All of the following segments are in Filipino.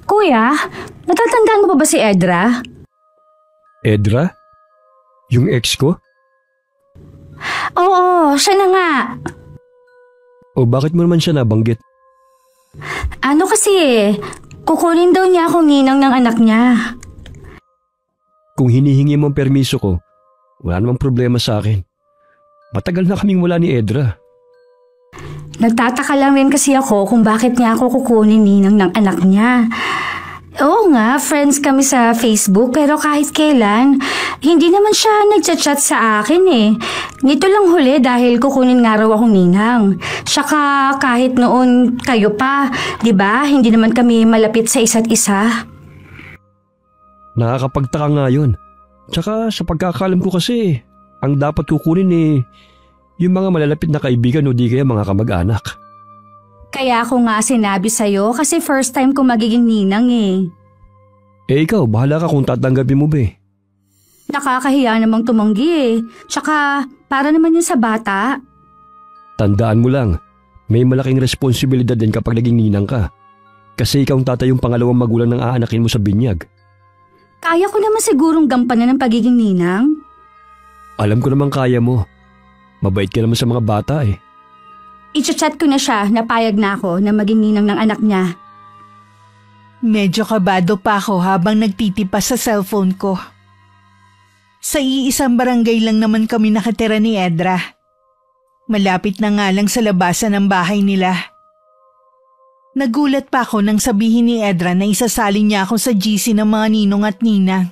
Kuya, natatandaan mo pa ba si Edra? Edra? Yung ex ko? Oo, siya na nga. O bakit mo naman siya nabanggit? Ano kasi kukunin daw niya akong ninang ng anak niya. Kung hinihingi mo ang permiso ko, wala namang problema sa akin. Matagal na kaming wala ni Edra. Nagtataka lang rin kasi ako kung bakit niya ako kukunin ninang ng anak niya. Oo nga, friends kami sa Facebook pero kahit kailan, hindi naman siya nagchat-chat sa akin eh. Nito lang huli dahil kukunin nga raw akong ninang. Saka kahit noon kayo pa, di ba? Hindi naman kami malapit sa isa't isa. Nakakapagtaka nga yun. Tsaka sa pagkakalam ko kasi, ang dapat kukunin yung mga malalapit na kaibigan o di kaya mga kamag-anak. Kaya ako nga sinabi sa'yo kasi first time ko magiging ninang eh. Eh ikaw, bahala ka kung tatanggapin mo ba eh. Nakakahiya namang tumanggi eh. Tsaka para naman yun sa bata. Tandaan mo lang, may malaking responsibilidad din kapag naging ninang ka. Kasi ikaw ang tatayong pangalawang magulang ng aanakin mo sa binyag. Kaya ko naman sigurong gampanan ng pagiging ninang. Alam ko naman kaya mo. Mabait ka naman sa mga bata eh. I-chat ko na siya na payag na ako na maging ninang ng anak niya. Medyo kabado pa ako habang nagtitipas sa cellphone ko. Sa iisang barangay lang naman kami nakatira ni Edra. Malapit na nga lang sa labasan ng bahay nila. Nagulat pa ako nang sabihin ni Edra na isasali niya ako sa GC ng mga ninong at ninang.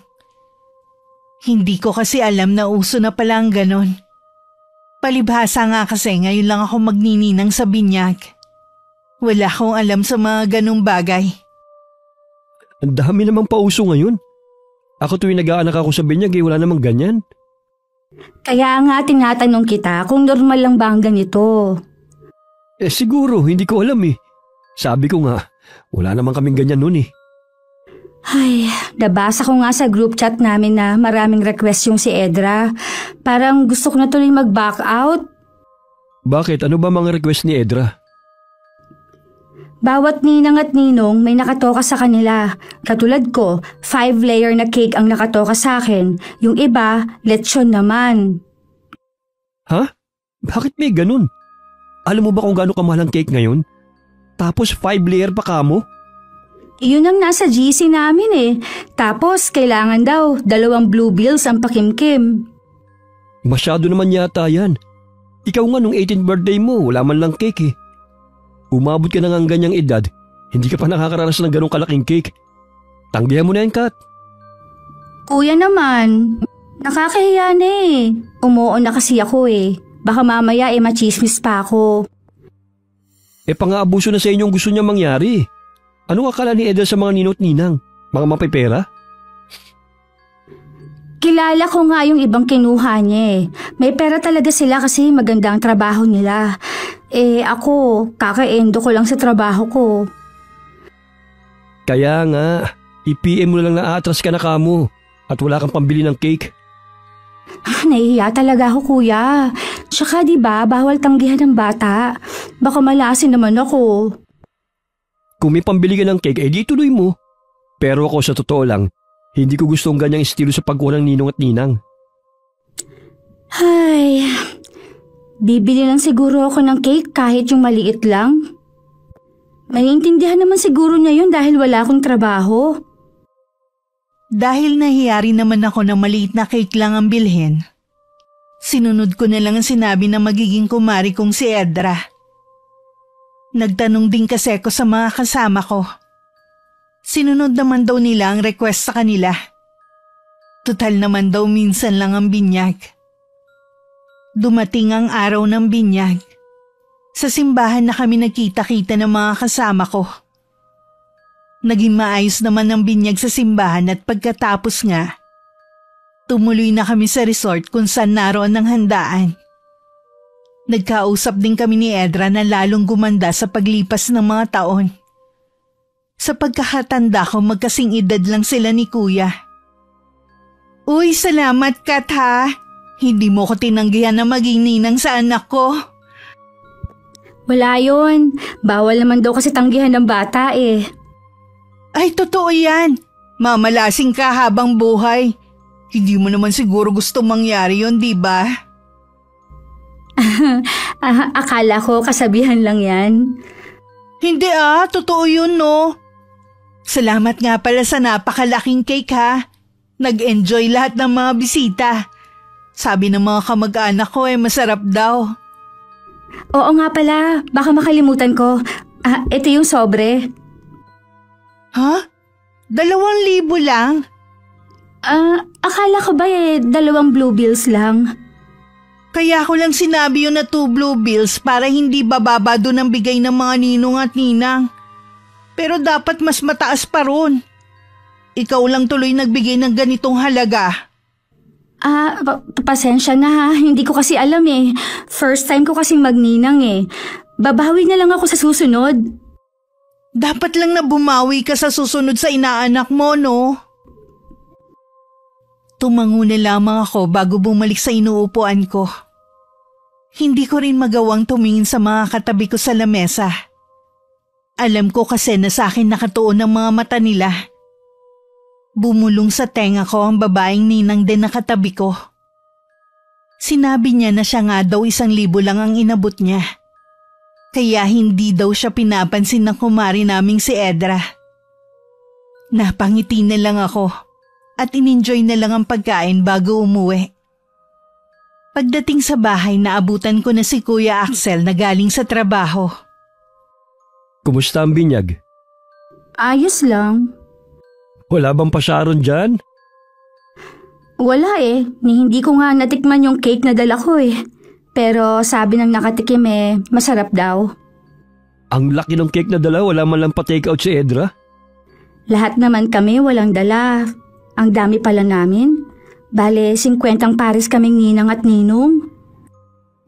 Hindi ko kasi alam na uso na pala ang ganon. Palibhasa nga kasi ngayon lang ako magnininang sa binyag. Wala akong alam sa mga ganong bagay. Ang dami namang pauso ngayon. Ako tuwing nag-aanak ako sa binyag wala namang ganyan. Kaya nga tinatanong kita kung normal lang ba ang ganito. Eh siguro, hindi ko alam eh. Sabi ko nga, wala namang kaming ganyan noon eh. Ay, nabasa ko nga sa group chat namin na maraming request yung si Edra. Parang gusto ko na tuloy mag-back out. Bakit? Ano ba mga request ni Edra? Bawat ninang at ninong may nakatoka sa kanila. Katulad ko, 5-layer na cake ang nakatoka sa akin. Yung iba, lechon naman. Ha? Bakit may ganun? Alam mo ba kung gaano kamahal ang cake ngayon? Tapos 5-layer pa kamo? Iyon ang nasa GC namin eh. Tapos kailangan daw 2 blue bills ang pakimkim. Masyado naman yata yan. Ikaw nga nung 18th birthday mo, wala man lang cake eh. Umabot ka na nga ganyang edad, hindi ka pa nakakaranas ng ganong kalaking cake. Tanggihan mo na yan, Kat. Kuya naman, nakakahiya na eh. Umuo na kasi ako eh. Baka mamaya machismis pa ako. Eh pang-aabuso na sa inyong gusto niya mangyari. Ano akala ni Edra sa mga ninot ninang? Mga mapipera? Kilala ko nga yung ibang kinuha niya eh. May pera talaga sila kasi maganda ang trabaho nila. Eh ako, kaka-endo ko lang sa trabaho ko. Kaya nga, i-PM mo na lang na aatras ka na kamo at wala kang pambili ng cake. Nahihiya talaga ako kuya. Tsaka diba, bawal tanggihan ng bata. Baka malasin naman ako. Kung may pambili ka ng cake, di tuloy mo. Pero ako sa totoo lang, hindi ko gusto ang ganyang estilo sa pagkuha ng ninong at ninang. Ay, bibili lang siguro ako ng cake kahit yung maliit lang. Maiintindihan naman siguro niya yun dahil wala akong trabaho. Dahil nahiyari naman ako na maliit na cake lang ang bilhin, sinunod ko na lang ang sinabi na magiging kumari kong si Edra. Nagtanong din kasi ako sa mga kasama ko. Sinunod naman daw nila ang request sa kanila. Tutal naman daw minsan lang ang binyag. Dumating ang araw ng binyag. Sa simbahan na kami nagkita-kita ng mga kasama ko. Naging maayos naman ang binyag sa simbahan at pagkatapos nga, tumuloy na kami sa resort kung saan naroon ang handaan. Nagkausap din kami ni Edra na lalong gumanda sa paglipas ng mga taon. Sa pagkakatanda ko, magkasing edad lang sila ni Kuya. Uy, salamat Kat ha. Hindi mo ko tinanggihan na maging ninang sa anak ko. Wala yun. Bawal naman daw kasi tanggihan ng bata eh. Ay, totoo yan. Mamalasing ka habang buhay. Hindi mo naman siguro gusto mangyari yon, di ba? Akala ko kasabihan lang yan. Hindi totoo yun, no? Salamat nga pala sa napakalaking cake, ha? Nag-enjoy lahat ng mga bisita. Sabi ng mga kamag-anak ko masarap daw. Oo nga pala, baka makalimutan ko. Ito yung sobre. Ha? 2,000 lang? Akala ko ba 2 blue bills lang? Kaya ko lang sinabi yun na 2 blue bills para hindi bababa doon ang bigay ng mga ninong at ninang. Pero dapat mas mataas pa ron. Ikaw lang tuloy nagbigay ng ganitong halaga. Pasensya na ha. Hindi ko kasi alam eh. First time ko kasing magninang eh. Babawi na lang ako sa susunod. Dapat lang na bumawi ka sa susunod sa inaanak mo, no? Tumango na lamang ako bago bumalik sa inuupuan ko. Hindi ko rin magawang tumingin sa mga katabi ko sa lamesa. Alam ko kasi na sa akin nakatuon ang mga mata nila. Bumulong sa tenga ko ang babaeng ninang din na katabi ko. Sinabi niya na siya nga daw 1,000 lang ang inabot niya. Kaya hindi daw siya pinapansin ng kumari naming si Edra. Napangiti na lang ako at in-enjoy na lang ang pagkain bago umuwi. Pagdating sa bahay, naabutan ko na si Kuya Axel na galing sa trabaho. Kumusta ang binyag? Ayos lang. Wala bang pasyaron dyan? Wala eh. Hindi ko nga natikman yung cake na dala ko eh. Pero sabi ng nakatikim masarap daw. Ang laki ng cake na dala, wala man lang pa-take out si Edra? Lahat naman kami walang dala. Ang dami pala namin. Bale, 50 pares kaming ninang at ninong.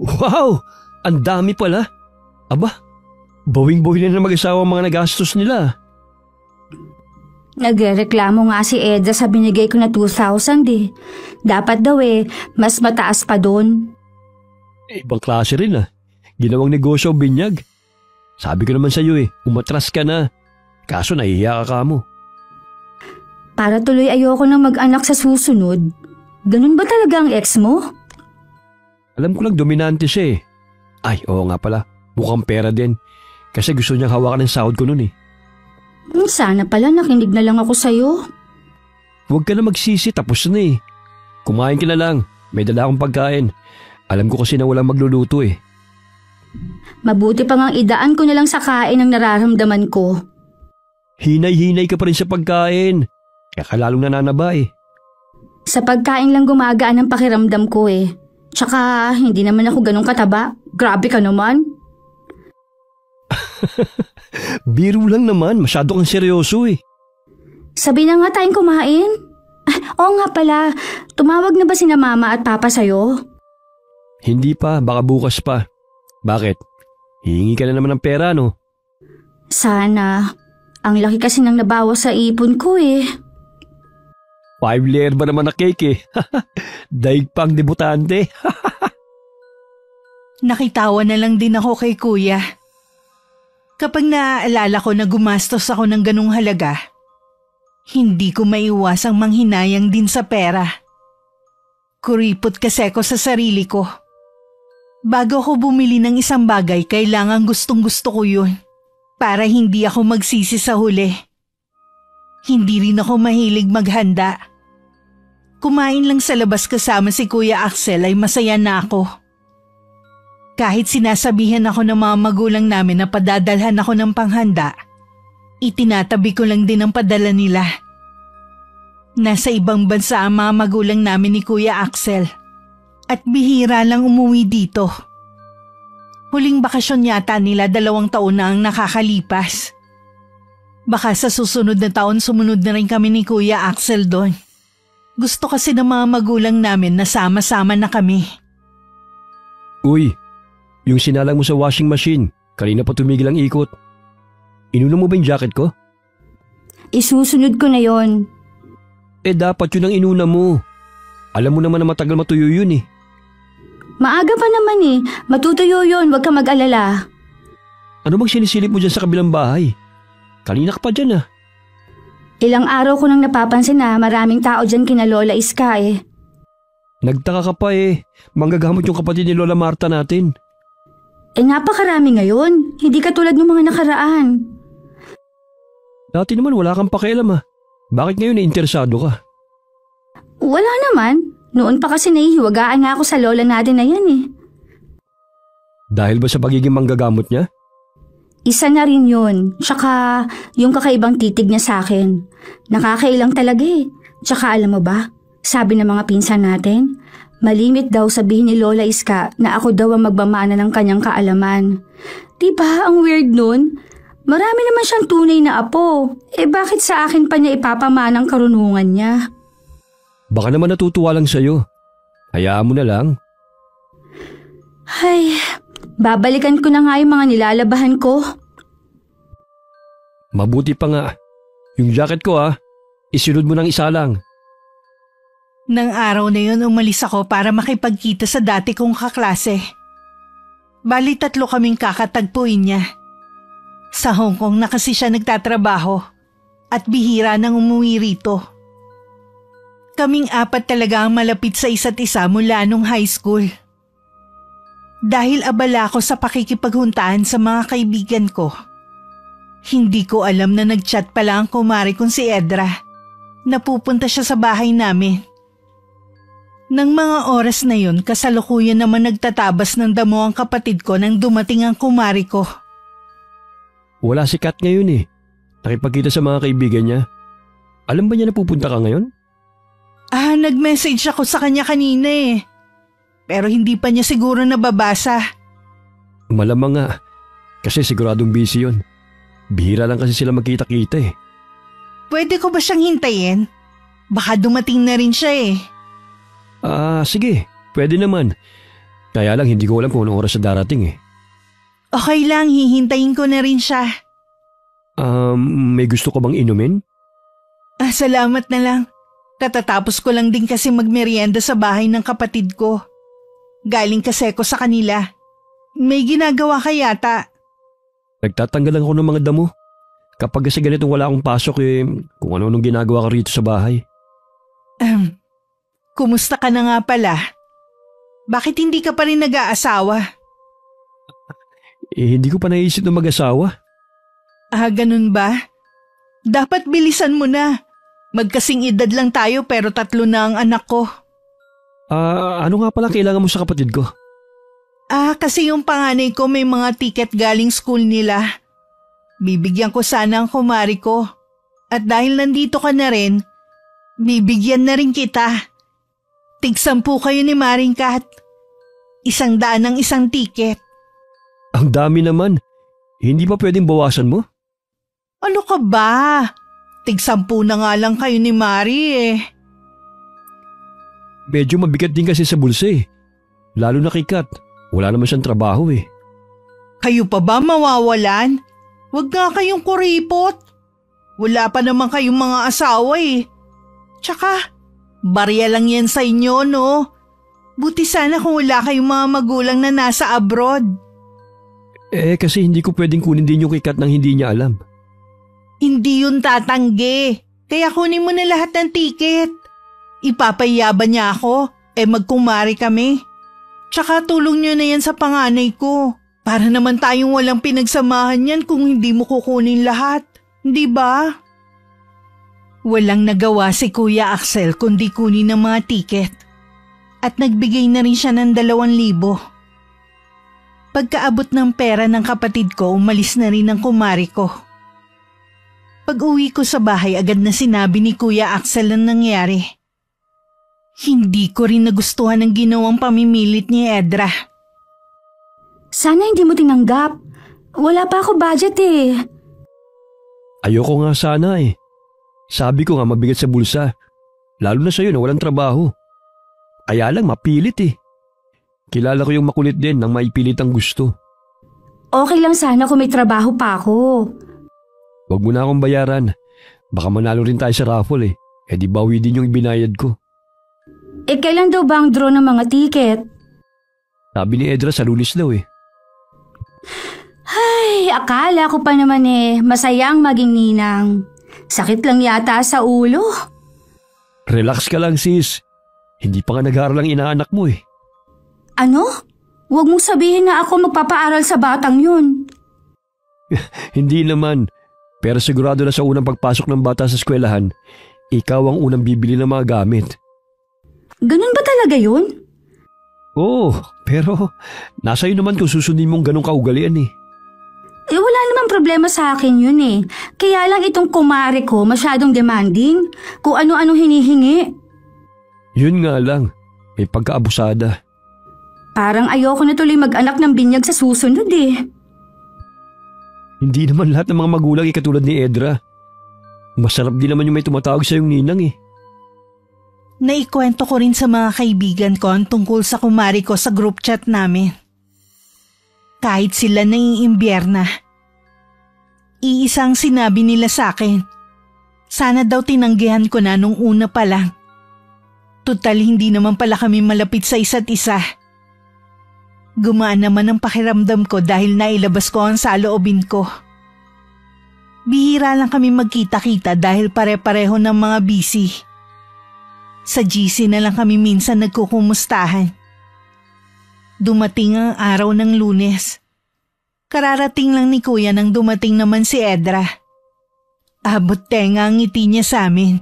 Wow! Ang dami pala. Aba, bawing-bawing na mag-asawa ang mga nagastos nila. Nagrereklamo nga si Edra sa binigay ko na 2,000 eh. Dapat daw mas mataas pa doon. Ibang klase rin Ginawang negosyo ang binyag. Sabi ko naman sa iyo umatras ka na. Kaso nahihiya ka mo. Para tuloy ayoko nang mag-anak sa susunod. Ganun ba talaga ang ex mo? Alam ko lang dominante siya Ay, oo nga pala. Mukhang pera din. Kasi gusto niyang hawakan ng sahod ko nun Sana pala nakinig na lang ako sa'yo. Huwag ka na magsisi, tapos na Kumain ka na lang. May dala akong pagkain. Alam ko kasi na walang magluluto Mabuti pa ngang idaan ko na lang sa kain ang nararamdaman ko. Hinay-hinay ka pa rin sa pagkain. Kaya ka lalong nananaba Sa pagkain lang gumagaan ang pakiramdam ko Tsaka hindi naman ako ganun kataba. Grabe ka naman. Biro lang naman, masyado kang seryoso Sabi na nga tayong kumain. Oo nga pala, tumawag na ba sina mama at papa sa'yo? Hindi pa, baka bukas pa. Bakit? Hihingi ka na naman ng pera, no? Sana. Ang laki kasi nang nabawas sa ipon ko 5 layer ba naman na cake Daig pang debutante. Nakitawa na lang din ako kay Kuya. Kapag naaalala ko na gumastos ako ng ganung halaga, hindi ko maiwasang manghinayang din sa pera. Kuripot kasi ako sa sarili ko. Bago ako bumili ng isang bagay, kailangan gustong-gusto ko yun para hindi ako magsisi sa huli. Hindi rin ako mahilig maghanda. Kumain lang sa labas kasama si Kuya Axel ay masaya na ako. Kahit sinasabihan ako ng mga magulang namin na padadalhan ako ng panghanda, itinatabi ko lang din ang padala nila. Nasa ibang bansa ang mga magulang namin ni Kuya Axel at bihira lang umuwi dito. Huling bakasyon yata nila 2 taon na ang nakakalipas. Baka sa susunod na taon sumunod na rin kami ni Kuya Axel doon. Gusto kasi ng mga magulang namin na sama-sama na kami. Uy, yung sinalang mo sa washing machine, kanina pa tumigil ang ikot. Inuna mo ba yung jacket ko? Isusunod ko na yon. Dapat yun ang inuna mo. Alam mo naman na matagal matuyo yun Maaga pa naman Matutuyo yun, huwag ka mag-alala. Ano bang sinisilip mo dyan sa kabilang bahay? Kanina ka pa dyan Ilang araw ko nang napapansin na maraming tao dyan kina Lola Iska eh. Nagtaka ka pa eh. Manggagamot yung kapatid ni Lola Marta natin. Napakarami ngayon. Hindi katulad ng mga nakaraan. Dati naman wala kang pakialam ah. Bakit ngayon interesado ka? Wala naman. Noon pa kasi nahihiwagaan nga ako sa lola natin na yan eh. Dahil ba sa pagiging manggagamot niya? Isa na rin yun. Tsaka yung kakaibang titig niya sa akin. Nakakailang talaga eh. Tsaka alam mo ba, sabi ng mga pinsan natin, malimit daw sabihin ni Lola Iska na ako daw ang magmamana ng kanyang kaalaman. Diba ang weird nun? Marami naman siyang tunay na apo. Bakit sa akin pa niya ipapamana ang karunungan niya? Baka naman natutuwa lang sa'yo. Hayaan mo na lang. Ay, babalikan ko na nga yung mga nilalabahan ko. Mabuti pa nga. Yung jacket ko isunod mo ng isa lang. Nang araw na yun umalis ako para makipagkita sa dati kong kaklase. Bali 3 kaming kakatagpuin niya. Sa Hong Kong na kasi siya nagtatrabaho at bihira nang umuwi rito. Kaming 4 talaga ang malapit sa isa't isa mula nung high school. Dahil abala ako sa pakikipaghuntahan sa mga kaibigan ko, hindi ko alam na nagchat pala ang kumari kong si Edra. Napupunta siya sa bahay namin. Nang mga oras na yun, kasalukuyan naman nagtatabas ng damo ang kapatid ko nang dumating ang kumari ko. Wala si Kat ngayon eh. Nakipagkita sa mga kaibigan niya. Alam ba niya na pupunta ka ngayon? Nag-message ako sa kanya kanina eh. Pero hindi pa niya siguro nababasa. Malamang nga. Kasi siguradong busy yun. Bihira lang kasi sila magkita-kita eh. Pwede ko ba siyang hintayin? Baka dumating na rin siya eh. Sige. Pwede naman. Kaya lang hindi ko alam kung anong oras siya darating eh. Okay lang, hihintayin ko na rin siya. May gusto ka bang inumin? Salamat na lang. Katatapos ko lang din kasi magmerienda sa bahay ng kapatid ko. Galing kasi ko sa kanila. May ginagawa ka yata. Nagtatanggal lang ako ng mga damo. Kapag kasi ganitong wala akong pasok kung ano-anong ginagawa ka rito sa bahay. Kumusta ka na nga pala? Bakit hindi ka pa rin nag-aasawa? Hindi ko pa naisip na mag-asawa. Ganun ba? Dapat bilisan mo na. Magkasing edad lang tayo pero 3 na ang anak ko. Ano nga pala kailangan mo sa kapatid ko? Kasi yung panganay ko may mga ticket galing school nila. Bibigyan ko sana ang kumari ko. At dahil nandito ka na rin, bibigyan na rin kita. Tig-10 kayo ni Maring Kat. 100 ang isang ticket. Ang dami naman. Hindi pa pwedeng bawasan mo? Ano ka ba? Tig-10 na nga lang kayo ni Mari eh. Medyo mabigat din kasi sa bulsa eh. Lalo na kay Kat. Wala naman siyang trabaho eh. Kayo pa ba mawawalan? Huwag nga kayong kuripot. Wala pa naman kayong mga asawa eh. Tsaka, barya lang yan sa inyo no? Buti sana kung wala kayong mga magulang na nasa abroad. Kasi hindi ko pwedeng kunin din yung kay Kat nang hindi niya alam. Hindi yun tatanggi. Kaya kunin mo na lahat ng ticket. Ipapayaban niya ako, magkumari kami. Tsaka tulong niyo na yan sa panganay ko. Para naman tayong walang pinagsamahan yan kung hindi mo kukunin lahat. Di ba? Walang nagawa si Kuya Axel kundi kunin ng mga ticket. At nagbigay na rin siya ng 2,000. Pagkaabot ng pera ng kapatid ko, umalis na rin ang kumari ko. Pag-uwi ko sa bahay, agad na sinabi ni Kuya Axel ang nangyari. Hindi ko rin nagustuhan ang ginawang pamimilit ni Edra. Sana hindi mo tinanggap. Wala pa ako budget eh. Ayoko nga sana eh. Sabi ko nga mabigat sa bulsa. Lalo na sa'yo na walang trabaho. Kaya lang mapilit eh. Kilala ko yung makulit din nang maipilit ang gusto. Okay lang sana kung may trabaho pa ako. Huwag mo na akong bayaran. Baka manalo rin tayo sa raffle eh. Di bawi din yung ibinayad ko. Kailan daw ba ang draw ng mga ticket? Sabi ni Edra sa Lunes daw eh. Ay, akala ko pa naman masayang maging ninang. Sakit lang yata sa ulo. Relax ka lang sis. Hindi pa nga nag-aaral ang inaanak mo eh. Ano? Huwag mong sabihin na ako magpapaaral sa batang yun. Hindi naman. Pero sigurado na sa unang pagpasok ng bata sa eskwelahan, ikaw ang unang bibili ng mga gamit. Ganun ba talaga yun? Oo, pero nasa iyo naman kung susundin mong ganong kaugalian eh. Wala namang problema sa akin yun eh. Kaya lang itong kumare ko masyadong demanding. Kung ano-ano hinihingi. Yun nga lang, may pagkaabusada. Parang ayoko na tuloy mag-anak ng binyag sa susunod eh. Hindi naman lahat ng mga magulang ay katulad ni Edra. Masarap din naman yung may tumatawag sa yung ninang eh. Naikwento ko rin sa mga kaibigan ko ang tungkol sa kumari ko sa group chat namin. Kahit sila naiimbierna. Iisang sinabi nila sa akin. Sana daw tinanggihan ko na nung una pa lang. Tutal hindi naman pala kami malapit sa isa't isa. Gumaan naman ang pakiramdam ko dahil nailabas ko ang saloobin ko. Bihira lang kami magkita-kita dahil pare-pareho ng mga busy. Sa GC na lang kami minsan nagkukumustahan. Dumating ang araw ng Lunes. Kararating lang ni Kuya nang dumating naman si Edra. Abot tenga ang ngiti niya sa amin.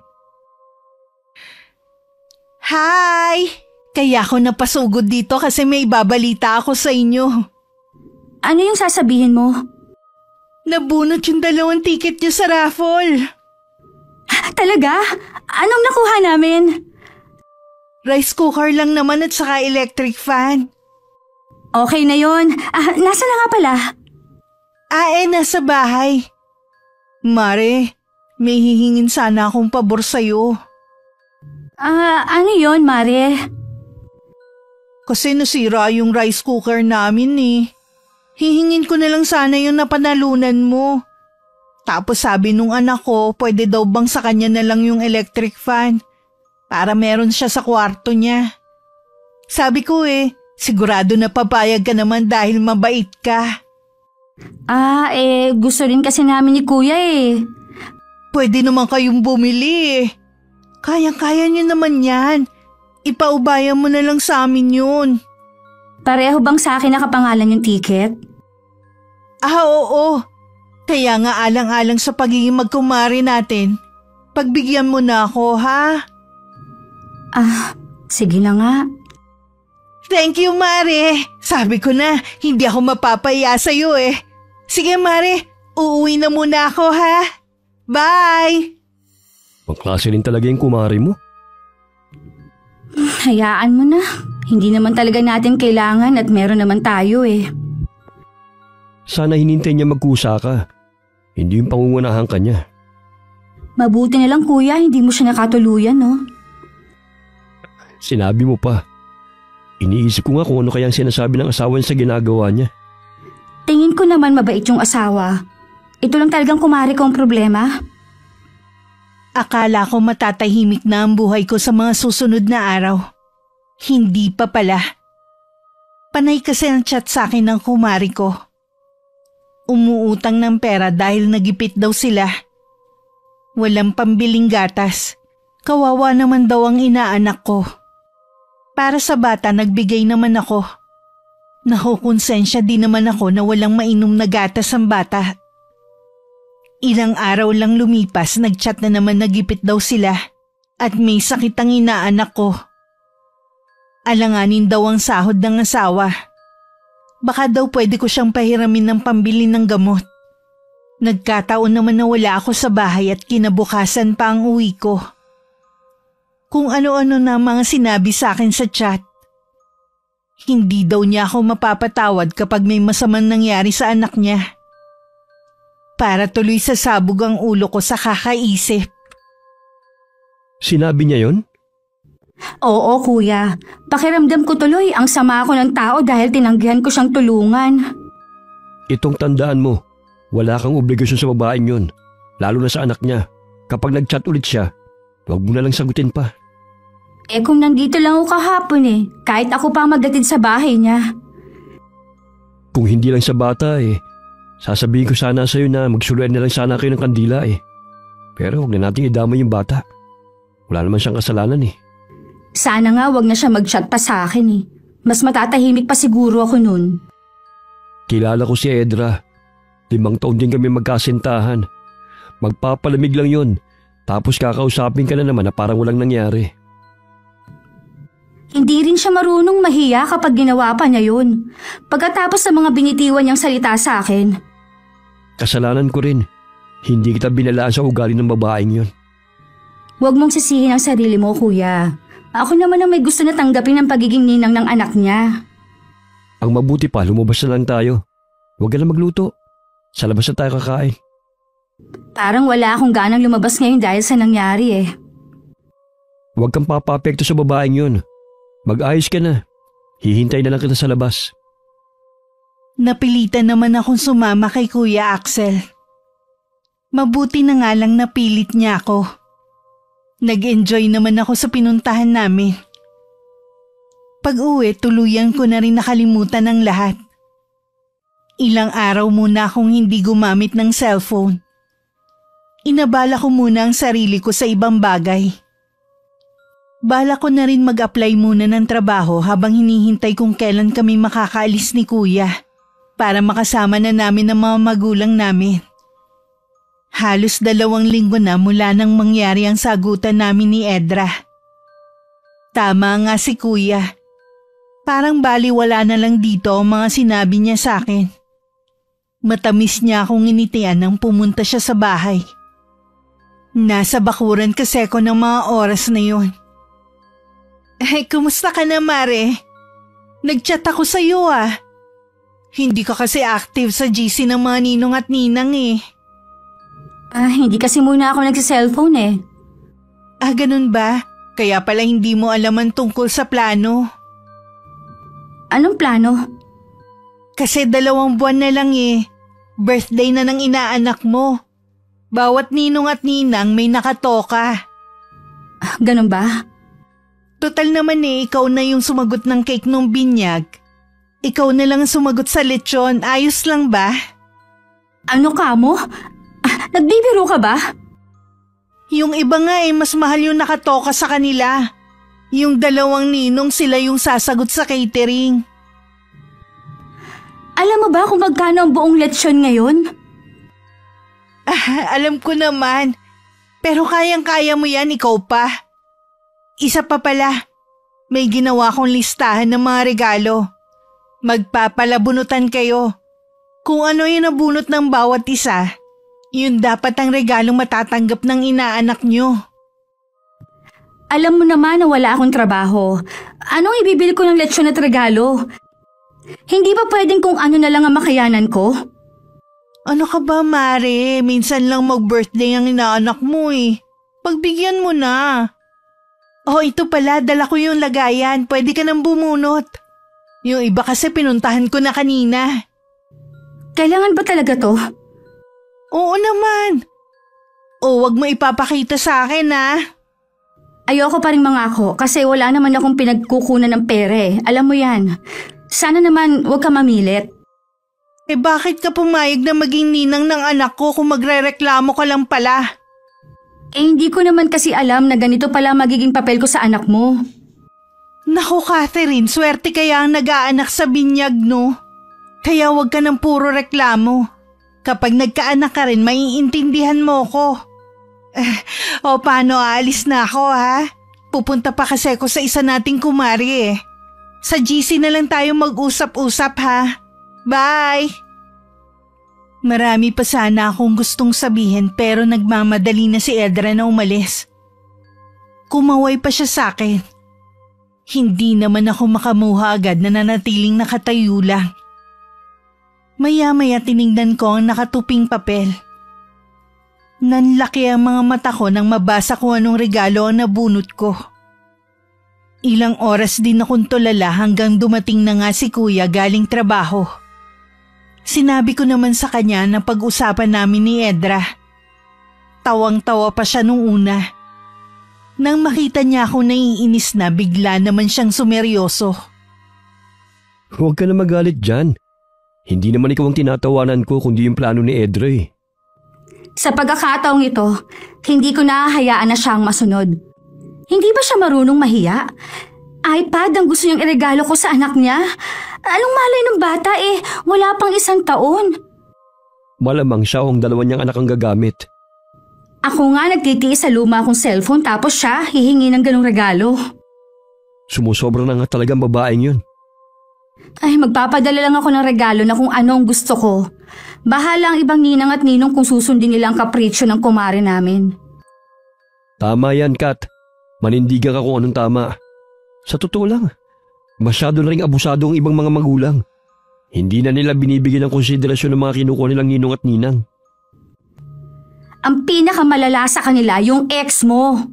Hi! Kaya ako napasugod dito kasi may babalita ako sa inyo. Ano yung sasabihin mo? Nabunot yung 2 ticket niyo sa raffle. Talaga? Anong nakuha namin? Rice cooker lang naman at saka electric fan. Okay na yon. Nasa na nga pala? Nasa bahay. Mare, may hihingin sana akong pabor sa'yo. Ano yon, Mare? Kasi nasira yung rice cooker namin eh. Hihingin ko na lang sana yung napanalunan mo. Tapos sabi nung anak ko, pwede daw bang sa kanya na lang yung electric fan para meron siya sa kwarto niya. Sabi ko sigurado na papayag ka naman dahil mabait ka. Gusto rin kasi namin ni Kuya eh. Pwede naman kayong bumili eh. Kayang-kaya niyo naman yan. Ipaubayan mo na lang sa amin yun. Pareho bang sa akin nakapangalan yung ticket? Oo. Kaya nga alang-alang sa pagiging magkumari natin, pagbigyan mo na ako, ha? Sige na nga. Thank you, Mare. Sabi ko na, hindi ako mapapaya sa'yo eh. Sige, Mare, uuwi na muna ako, ha? Bye! Pangklase rin talaga yung kumari mo. Hayaan mo na. Hindi naman talaga natin kailangan at meron naman tayo eh. Sana hinintay niya magkusa ka. Hindi yung pangungunahan ka niya. Mabuti na lang Kuya, hindi mo siya nakatuluyan, no? Sinabi mo pa. Iniisip ko nga kung ano kayang sinasabi ng asawa niya sa ginagawa niya. Tingin ko naman mabait yung asawa. Ito lang talagang kumari ko ang problema. Akala ko matatahimik na ang buhay ko sa mga susunod na araw. Hindi pa pala. Panay kasi ang chat sa akin ng kumari ko. Umuutang ng pera dahil nagipit daw sila. Walang pambiling gatas. Kawawa naman daw ang inaanak ko. Para sa bata nagbigay naman ako. Nakukonsensya din naman ako na walang mainom na gatas ang bata. Ilang araw lang lumipas, nagchat na naman nagipit daw sila at may sakit ang inaanak ko. Alanganin daw ang sahod ng asawa. Baka daw pwede ko siyang pahiramin ng pambili ng gamot. Nagkataon naman na wala ako sa bahay at kinabukasan pa ang uwi ko. Kung ano-ano na mga sinabi sa akin sa chat. Hindi daw niya ako mapapatawad kapag may masamang nangyari sa anak niya. Para tuloy sa sabog ang ulo ko sa kakaisip. Sinabi niya yon? Oo, Kuya. Pakiramdam ko tuloy ang sama ko ng tao dahil tinanggihan ko siyang tulungan. Itong tandaan mo, wala kang obligasyon sa babaeng yun, lalo na sa anak niya. Kapag nag-chat ulit siya, huwag mo na lang sagutin pa. Kung nandito lang ako kahapon kahit ako pa magdatid sa bahay niya. Kung hindi lang sa bata sasabihin ko sana sa'yo na magsuluyan na lang sana kayo ng kandila Pero huwag na natin idamay yung bata. Wala naman siyang kasalanan eh. Sana nga wag na siya mag-chat pa sa akin eh. Mas matatahimik pa siguro ako nun. Kilala ko si Edra. 5 taon din kami magkasintahan. Magpapalamig lang yun. Tapos kakausapin ka na naman na parang walang nangyari. Hindi rin siya marunong mahiya kapag ginawa pa niya yun. Pagkatapos sa mga binitiwan niyang salita sa akin. Kasalanan ko rin. Hindi kita binalaan sa ugali ng babaeng yun. Huwag mong sisihin ang sarili mo, kuya. Ako naman ang may gusto na tanggapin ang pagiging ninang ng anak niya. Ang mabuti pa, lumabas na lang tayo. Huwag ka na magluto. Sa labas na tayo kakain. Parang wala akong ganang lumabas ngayon dahil sa nangyari eh. Huwag kang papapekto sa babaeng yun. Mag-ayos ka na. Hihintay na lang kita sa labas. Napilitan naman akong sumama kay Kuya Axel. Mabuti na nga lang napilit niya ako. Nag-enjoy naman ako sa pinuntahan namin. Pag-uwi, tuluyan ko na rin nakalimutan ang lahat. Ilang araw muna akong hindi gumamit ng cellphone. Inabala ko muna ang sarili ko sa ibang bagay. Bala ko na rin mag-apply muna ng trabaho habang hinihintay kung kailan kami makakaalis ni Kuya para makasama na namin ang mga magulang namin. Halos 2 linggo na mula nang mangyari ang sagutan namin ni Edra. Tama nga si Kuya. Parang baliwala na lang dito ang mga sinabi niya sa akin. Matamis niya akong initian nang pumunta siya sa bahay. Nasa bakuran kasi ako ng mga oras na yun. Kumusta ka na, Mare? Nag-chat ako sa iyo ah. Hindi ka kasi active sa GC ng mga ninong at ninang eh. Hindi kasi muna ako nagsiselfone eh. Ganun ba? Kaya pala hindi mo alam ang tungkol sa plano. Anong plano? Kasi 2 buwan na lang eh. Birthday na ng inaanak mo. Bawat ninong at ninang may nakatoka. Ganun ba? Total naman eh, ikaw na yung sumagot ng cake nung binyag. Ikaw na lang sumagot sa lechon, ayos lang ba? Ano ka mo? Nagbibiro ka ba? Yung iba nga eh, mas mahal yung nakatoka sa kanila. Yung 2 ninong sila yung sasagot sa catering. Alam mo ba kung magkano ang buong lechon ngayon? Alam ko naman. Pero kayang-kaya mo yan, ikaw pa. Isa pa pala, may ginawa kong listahan ng mga regalo. Magpapalabunutan kayo. Kung ano yung nabunot ng bawat isa, yun dapat ang regalong matatanggap ng inaanak nyo. Alam mo naman na wala akong trabaho. Anong ibibili ko ng lechon at regalo? Hindi ba pwedeng kung ano na lang ang makayanan ko? Ano ka ba, Mare? Minsan lang mag-birthday ang inaanak mo eh. Pagbigyan mo na. Ito pala, dala ko yung lagayan. Pwede ka nang bumunot. Yung iba kasi pinuntahan ko na kanina. Kailangan ba talaga to? Oo naman. Wag mo ipapakita sa akin ha. Ayoko pa rin mangako kasi wala naman akong pinagkukunan ng pere. Alam mo yan. Sana naman wag ka mamilit. Bakit ka pumayag na maging ninang ng anak ko kung magrereklamo ka lang pala? Hindi ko naman kasi alam na ganito pala magiging papel ko sa anak mo. Naku, Catherine, swerte kaya ang nag-aanak sa binyag, no? Kaya wag ka ng puro reklamo. Kapag nagkaanak ka rin, maiintindihan mo ko. Paano aalis na ako, ha? Pupunta pa kasi ako sa isa nating kumari eh. Sa GC na lang tayo mag-usap-usap, ha? Bye! Marami pa sana akong gustong sabihin pero nagmamadali na si Edra na umalis. Kumaway pa siya sa akin. Hindi naman ako makamuha agad na nanatiling nakatayo lang. Maya-maya tinignan ko ang nakatuping papel. Nanlaki ang mga mata ko nang mabasa kung anong regalo ang nabunot ko. Ilang oras din akong tulala hanggang dumating na nga si Kuya galing trabaho. Sinabi ko naman sa kanya na pag-usapan namin ni Edra. Tawang-tawa pa siya nung una. Nang makita niya ako naiinis na, bigla naman siyang sumeryoso. Huwag ka na magalit dyan. Hindi naman ikaw ang tinatawanan ko kundi yung plano ni Edra eh. Sa pagkakataong ito, Hindi ko nahahayaan na siyang masunod. Hindi ba siya marunong mahiya? iPad ang gusto niyang iregalo ko sa anak niya? Anong malay ng bata wala pang 1 taon. Malamang siya o ang 2 niyang anak ang gagamit. Ako nga nagtitiis sa luma kong cellphone tapos siya hihingi ng ganong regalo. Sumusobra na nga talagang babaeng yun. Ay, magpapadala lang ako ng regalo na kung ano ang gusto ko. Bahala ang ibang ninang at ninong kung susundin nila ang kapritsyo ng kumare namin. Tama yan, Kat. Manindigan ka kung anong tama. Sa totoo lang, masyado na ring abusado ang ibang mga magulang. Hindi na nila binibigyan ng konsiderasyon ng mga kinukuha nilang ninong at ninang. Ang pinakamalala sa kanila yung ex mo.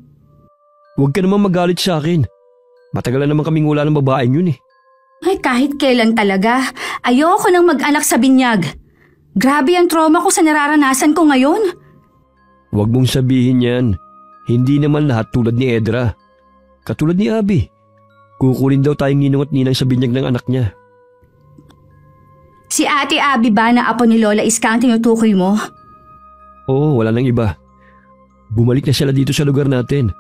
Huwag ka naman magalit sa akin. Matagal na naman kaming wala ng babaeng yun. Ay, kahit kailan talaga. Ayoko nang mag-anak sa binyag. Grabe ang trauma ko sa nararanasan ko ngayon. Huwag mong sabihin yan. Hindi naman lahat tulad ni Edra. Katulad ni Abby. Kukunin daw tayong ninong at ninang sa binyag ng anak niya. Si Ate Abby ba na apo ni Lola Iska ang tinutukoy mo? Oo, wala nang iba. Bumalik na sila dito sa lugar natin.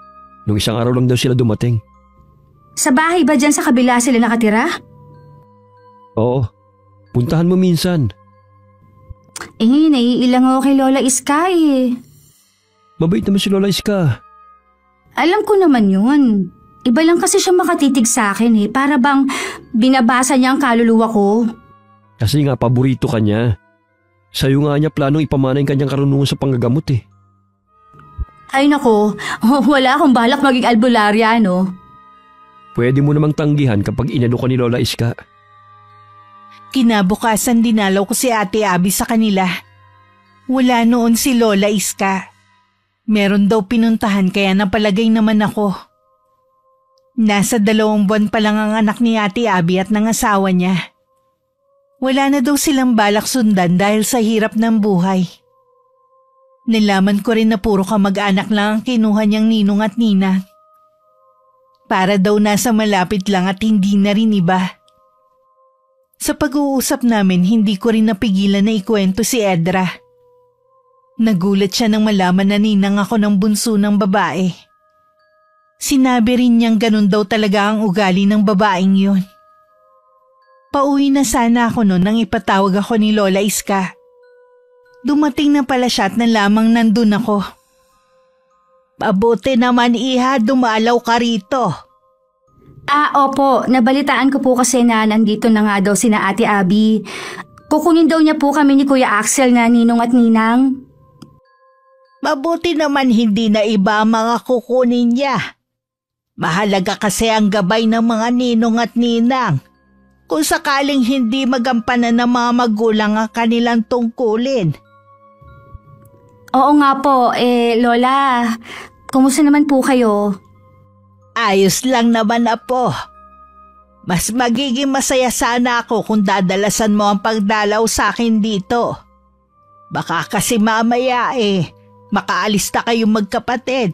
Nung 1 araw lang daw sila dumating. Sa bahay ba dyan sa kabila sila nakatira? Oo, puntahan mo minsan. Naiilang ako kay Lola Iska Mabait naman si Lola Iska. Alam ko naman yun. Iba lang kasi siya makatitig sa akin para bang binabasa niya ang kaluluwa ko. Kasi nga paborito ka niya. Sa'yo nga niya planong ipamana yung kanyang karunungan sa panggagamot Ay nako, wala akong balak maging albularya Pwede mo namang tanggihan kapag inano ka ni Lola Iska. Kinabukasan dinalaw ko si Ate Abby sa kanila. Wala noon si Lola Iska. Meron daw pinuntahan kaya napalagay naman ako. Nasa 2 buwan pa lang ang anak ni Ate Abby at ng asawa niya. Wala na daw silang balak sundan dahil sa hirap ng buhay. Nalaman ko rin na puro kamag-anak lang ang kinuha niyang ninong at nina. Para daw nasa malapit lang at hindi na rin iba. Sa pag-uusap namin, hindi ko rin napigilan na ikwento si Edra. Nagulat siya nang malaman na ninang ako ng bunso ng babae. Sinabi rin niyang ganun daw talaga ang ugali ng babaeng yun. Pauwi na sana ako noon nang ipatawag ako ni Lola Iska. Dumating na pala siya at lamang nandun ako. Mabuti naman iha, dumalaw ka rito. Opo, nabalitaan ko po kasi na nandito na nga daw sina Ate Abby. Kukunin daw niya po kami ni Kuya Axel na ninong at ninang. Mabuti naman hindi na iba ang mga kukunin niya. Mahalaga kasi ang gabay ng mga ninong at ninang. Kung sakaling hindi magampanan ng mga magulang ang kanilang tungkulin. Oo nga po, Lola, kumusta naman po kayo? Ayos lang naman po. Mas magiging masaya sana ako kung dadalasan mo ang pagdalaw sa akin dito. Baka kasi mamaya makaalis na kayong magkapatid.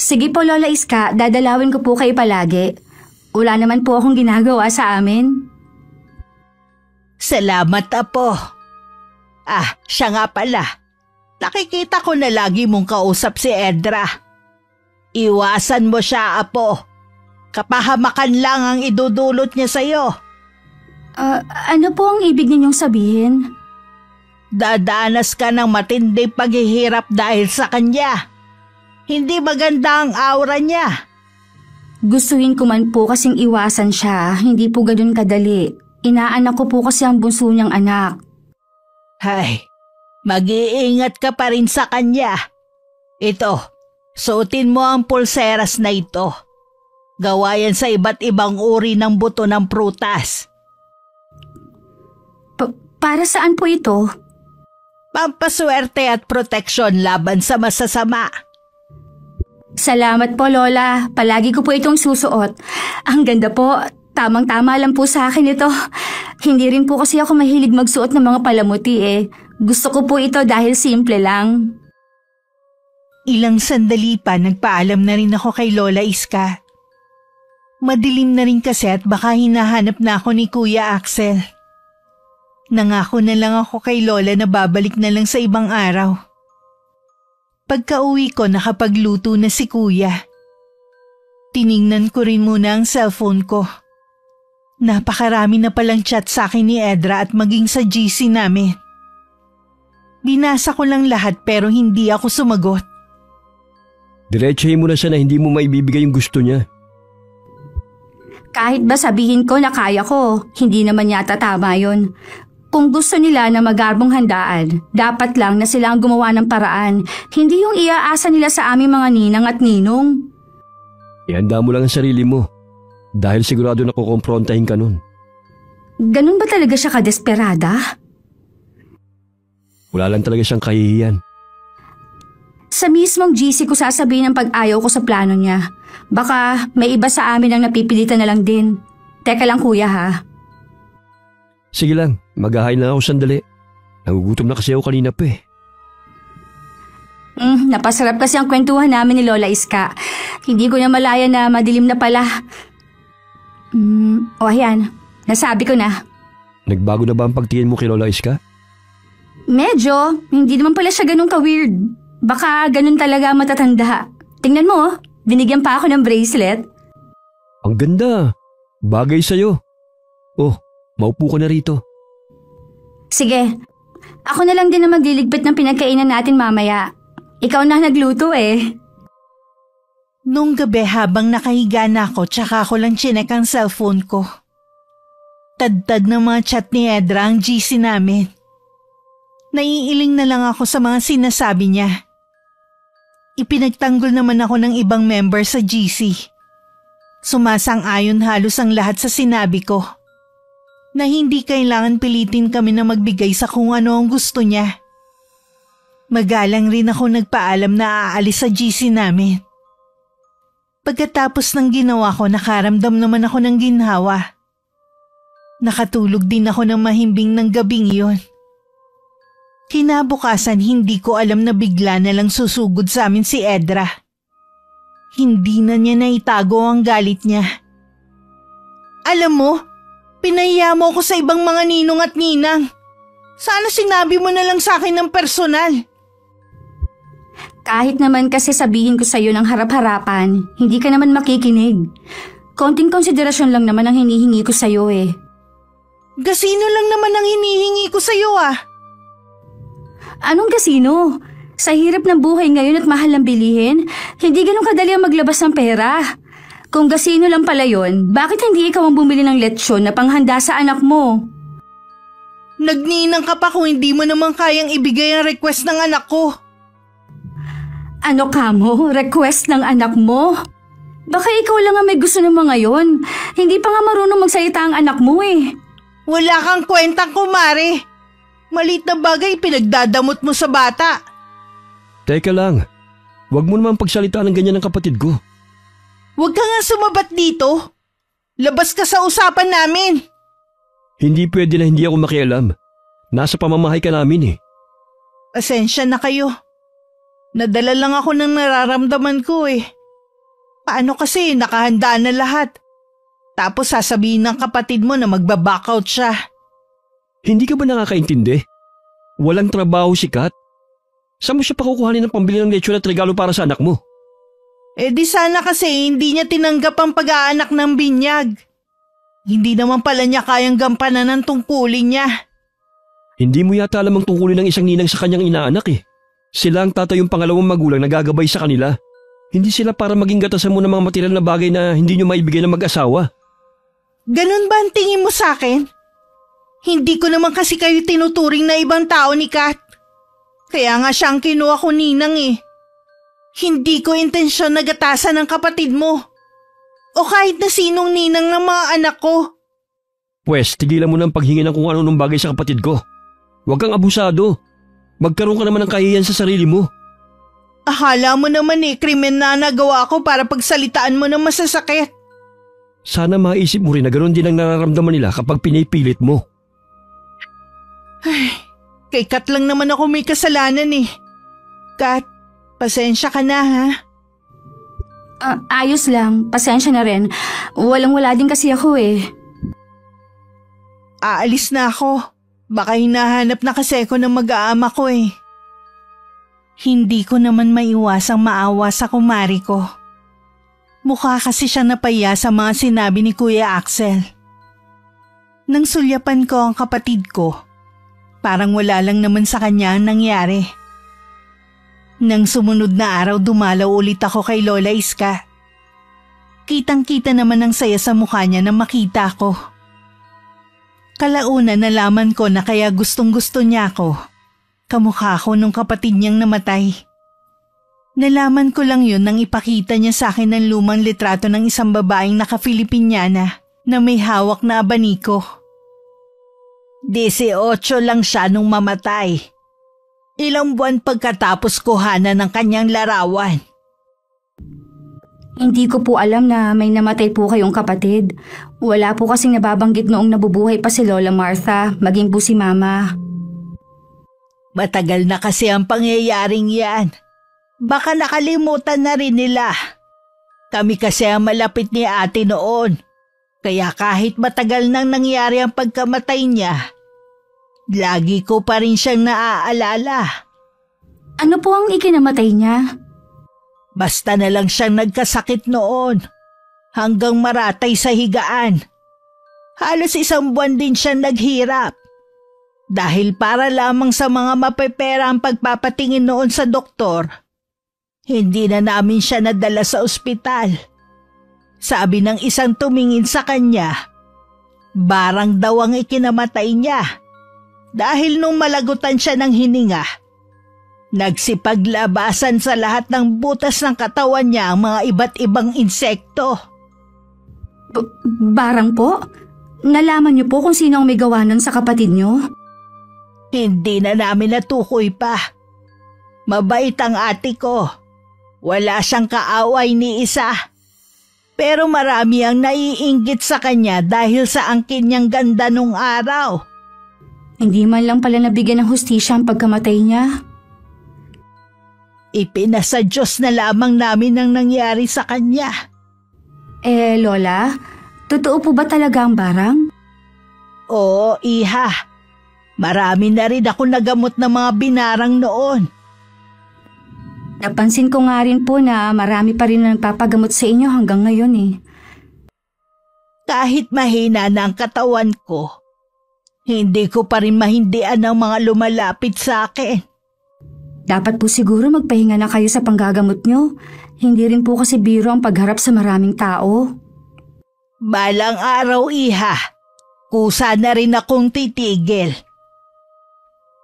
Sige po Lola Iska, dadalawin ko po kayo palagi. Wala naman po akong ginagawa sa amin. Salamat po. Siya nga pala. Nakikita ko na lagi mong kausap si Edra. Iwasan mo siya, Apo. Kapahamakan lang ang idudulot niya sa'yo. Ano po ang ibig ninyong sabihin? Dadanas ka ng matinding paghihirap dahil sa kanya. Hindi maganda ang aura niya. Gustuhin ko man po kasing iwasan siya, hindi po ganun kadali. Inaanak ko po kasi ang bunso niyang anak. Hay, mag-iingat ka pa rin sa kanya. Ito, suotin mo ang pulseras na ito. Gawa yan sa iba't ibang uri ng buto ng prutas. Para saan po ito? Pampaswerte at proteksyon laban sa masasama. Salamat po Lola, palagi ko po itong susuot. Ang ganda po, tamang-tama lang po sa akin ito. Hindi rin po kasi ako mahilig magsuot ng mga palamuti Gusto ko po ito dahil simple lang. Ilang sandali pa nagpaalam na rin ako kay Lola Iska. Madilim na rin kasi at baka hinahanap na ako ni Kuya Axel. Nangako na lang ako kay Lola na babalik na lang sa ibang araw. Pagka-uwi ko nakapagluto na si kuya. Tiningnan ko rin muna ang cellphone ko. Napakarami na palang chat sa akin ni Edra at maging sa GC namin. Binasa ko lang lahat pero hindi ako sumagot. Diretsahin mo na siya na hindi mo maibibigay yung gusto niya. Kahit ba sabihin ko na kaya ko, hindi naman yata tama yun. Kung gusto nila na magarbong handaan, dapat lang na sila ang gumawa ng paraan, hindi yung iaasa nila sa aming mga ninang at ninong. Ihanda mo lang ang sarili mo, dahil sigurado na kukomprontahin ka nun. Ganun ba talaga siya kadesperada? Wala lang talaga siyang kahihiyan. Sa mismong GC ko sasabihin ang pag-ayaw ko sa plano niya. Baka may iba sa amin ang napipilitan na lang din. Teka lang kuya ha. Sige lang, maghahain lang ako sandali. Nagugutom na kasi ako kanina pa eh. Napasarap kasi ang kwentuhan namin ni Lola Iska. Hindi ko na malaya na madilim na pala. Ayan, nasabi ko na. Nagbago na ba ang pagtingin mo kay Lola Iska? Medyo, hindi naman pala siya ganun ka-weird. Baka ganun talaga matatanda. Tingnan mo, binigyan pa ako ng bracelet. Ang ganda, bagay sa'yo. Oh, maupo ka na rito. Sige, ako na lang din na magliligpit ng pinagkainan natin mamaya. Ikaw na nagluto eh. Nung gabi habang nakahiga na ako tsaka ako lang chinek ang cellphone ko. Tad-tad ng mga chat ni Edra ang GC namin. Naiiling na lang ako sa mga sinasabi niya. Ipinagtanggol naman ako ng ibang member sa GC. Sumasang-ayon halos ang lahat sa sinabi ko. Na hindi kailangan pilitin kami na magbigay sa kung ano ang gusto niya. Magalang rin ako nagpaalam na aalis sa GC namin. Pagkatapos ng ginawa ko, nakaramdam naman ako ng ginhawa. Nakatulog din ako ng mahimbing ng gabing iyon. Kinabukasan hindi ko alam na bigla na lang susugod sa amin si Edra. Hindi na niya naitago ang galit niya. Alam mo, pinahiya mo ako sa ibang mga ninong at ninang. Sana sinabi mo na lang sa akin ng personal. Kahit naman kasi sabihin ko sa'yo ng harap-harapan, hindi ka naman makikinig. Konting konsiderasyon lang naman ang hinihingi ko sa'yo eh. Gasino lang naman ang hinihingi ko sa'yo ah. Anong kasino? Sa hirap ng buhay ngayon at mahal ng bilihin, hindi ganun kadali ang maglabas ng pera. Kung gasino lang pala yon, bakit hindi ikaw ang bumili ng lechon na panghanda sa anak mo? Nagninang ka pa kung hindi mo naman kayang ibigay ang request ng anak ko. Ano ka mo? Request ng anak mo? Baka ikaw lang ang may gusto ng mga yon. Hindi pa nga marunong magsalita ang anak mo eh. Wala kang kwentang kumare. Maliit na bagay pinagdadamot mo sa bata. Teka lang, huwag mo naman pagsalitaan ng ganyan ng kapatid ko. Huwag ka nga sumabat dito. Labas ka sa usapan namin. Hindi pwede na hindi ako makialam. Nasa pamamahay ka namin eh. Pasensya na kayo. Nadala lang ako ng nararamdaman ko eh. Paano kasi nakahanda na lahat? Tapos sasabihin ng kapatid mo na magba-backout siya. Hindi ka ba nakakaintindi? Walang trabaho si Kat. Saan mo siya pakukuhanin ng pambili ng lechon at regalo para sa anak mo? Eh di sana kasi hindi niya tinanggap ang pag-aanak ng binyag. Hindi naman pala niya kayang gampanan ng tungkulin niya. Hindi mo yata alam ang tungkulin ng isang ninang sa kanyang inaanak eh. Sila ang tatay yung pangalawang magulang na gagabay sa kanila. Hindi sila para maging gatasan mo ng mga material na bagay na hindi nyo maibigay ng mag-asawa. Ganun ba ang tingin mo sa akin? Hindi ko naman kasi kayo tinuturing na ibang tao ni Kat. Kaya nga siya ang kinuha ko ninang eh. Hindi ko intensyon na gatasan ng kapatid mo. O kahit na sinong ninang ng mga anak ko. Pwes, tigilan mo ng paghingi ng kung ano-anong bagay sa kapatid ko. Huwag kang abusado. Magkaroon ka naman ng kahihiyan sa sarili mo. Akala mo naman eh, krimen na nagawa ko para pagsalitaan mo ng masasakit. Sana maisip mo rin na ganoon din ang nararamdaman nila kapag pinipilit mo. Ay, kay Kat lang naman ako may kasalanan eh. Kat, pasensya ka na ha? Ayos lang, pasensya na rin. Walang-wala din kasi ako eh. Aalis na ako. Baka hinahanap na kasi ako ng mag-aama ko eh. Hindi ko naman maiwasang maawa sa kumari ko. Mukha kasi siya napaya sa mga sinabi ni Kuya Axel. Nang sulyapan ko ang kapatid ko, parang wala lang naman sa kanya ang nangyari. Nang sumunod na araw dumalaw ulit ako kay Lola Iska. Kitang-kita naman ang saya sa mukha niya nang makita ko. Kalaunan nalaman ko na kaya gustong-gusto niya ako. Kamukha ko nung kapatid niyang namatay. Nalaman ko lang yun nang ipakita niya sa akin ng lumang litrato ng isang babaeng naka-Filipinyana na may hawak na abaniko. 18 lang siya nung mamatay. Ilang buwan pagkatapos kuhanan ng kanyang larawan. Hindi ko po alam na may namatay po kayong kapatid. Wala po kasing nababanggit noong nabubuhay pa si Lola Martha, maging po si Mama. Matagal na kasi ang pangyayaring yan. Baka nakalimutan na rin nila. Kami kasi ang malapit ni ate noon. Kaya kahit matagal nang nangyari ang pagkamatay niya, lagi ko pa rin siyang naaalala. Ano po ang ikinamatay niya? Basta na lang siyang nagkasakit noon. Hanggang maratay sa higaan. Halos 1 buwan din siyang naghirap. Dahil para lamang sa mga mapepera ang pagpapatingin noon sa doktor, hindi na namin siya nadala sa ospital. Sabi ng isang tumingin sa kanya, barang daw ang ikinamatay niya. Dahil nung malagutan siya ng hininga, nagsipaglabasan sa lahat ng butas ng katawan niya ang mga iba't ibang insekto. Barang po? Nalaman niyo po kung sino ang may gawa nun sa kapatid niyo? Hindi na namin natukoy pa. Mabait ang ate ko. Wala siyang kaaway ni isa. Pero marami ang naiinggit sa kanya dahil sa angkin niyang ganda nung araw. Hindi man lang pala nabigyan ng hustisya ang pagkamatay niya. Ipinasa Diyos na lamang namin ang nangyari sa kanya. Lola, totoo po ba talaga ang barang? Oo, iha. Marami na rin ako nagamot ng mga binarang noon. Napansin ko nga rin po na marami pa rin nagpapagamot sa inyo hanggang ngayon eh. Kahit mahina na ang katawan ko, hindi ko pa rin mahindian ang mga lumalapit sa akin. Dapat po siguro magpahinga na kayo sa panggagamot nyo. Hindi rin po kasi biro ang pagharap sa maraming tao. Balang araw, iha. Kusa na rin akong titigil.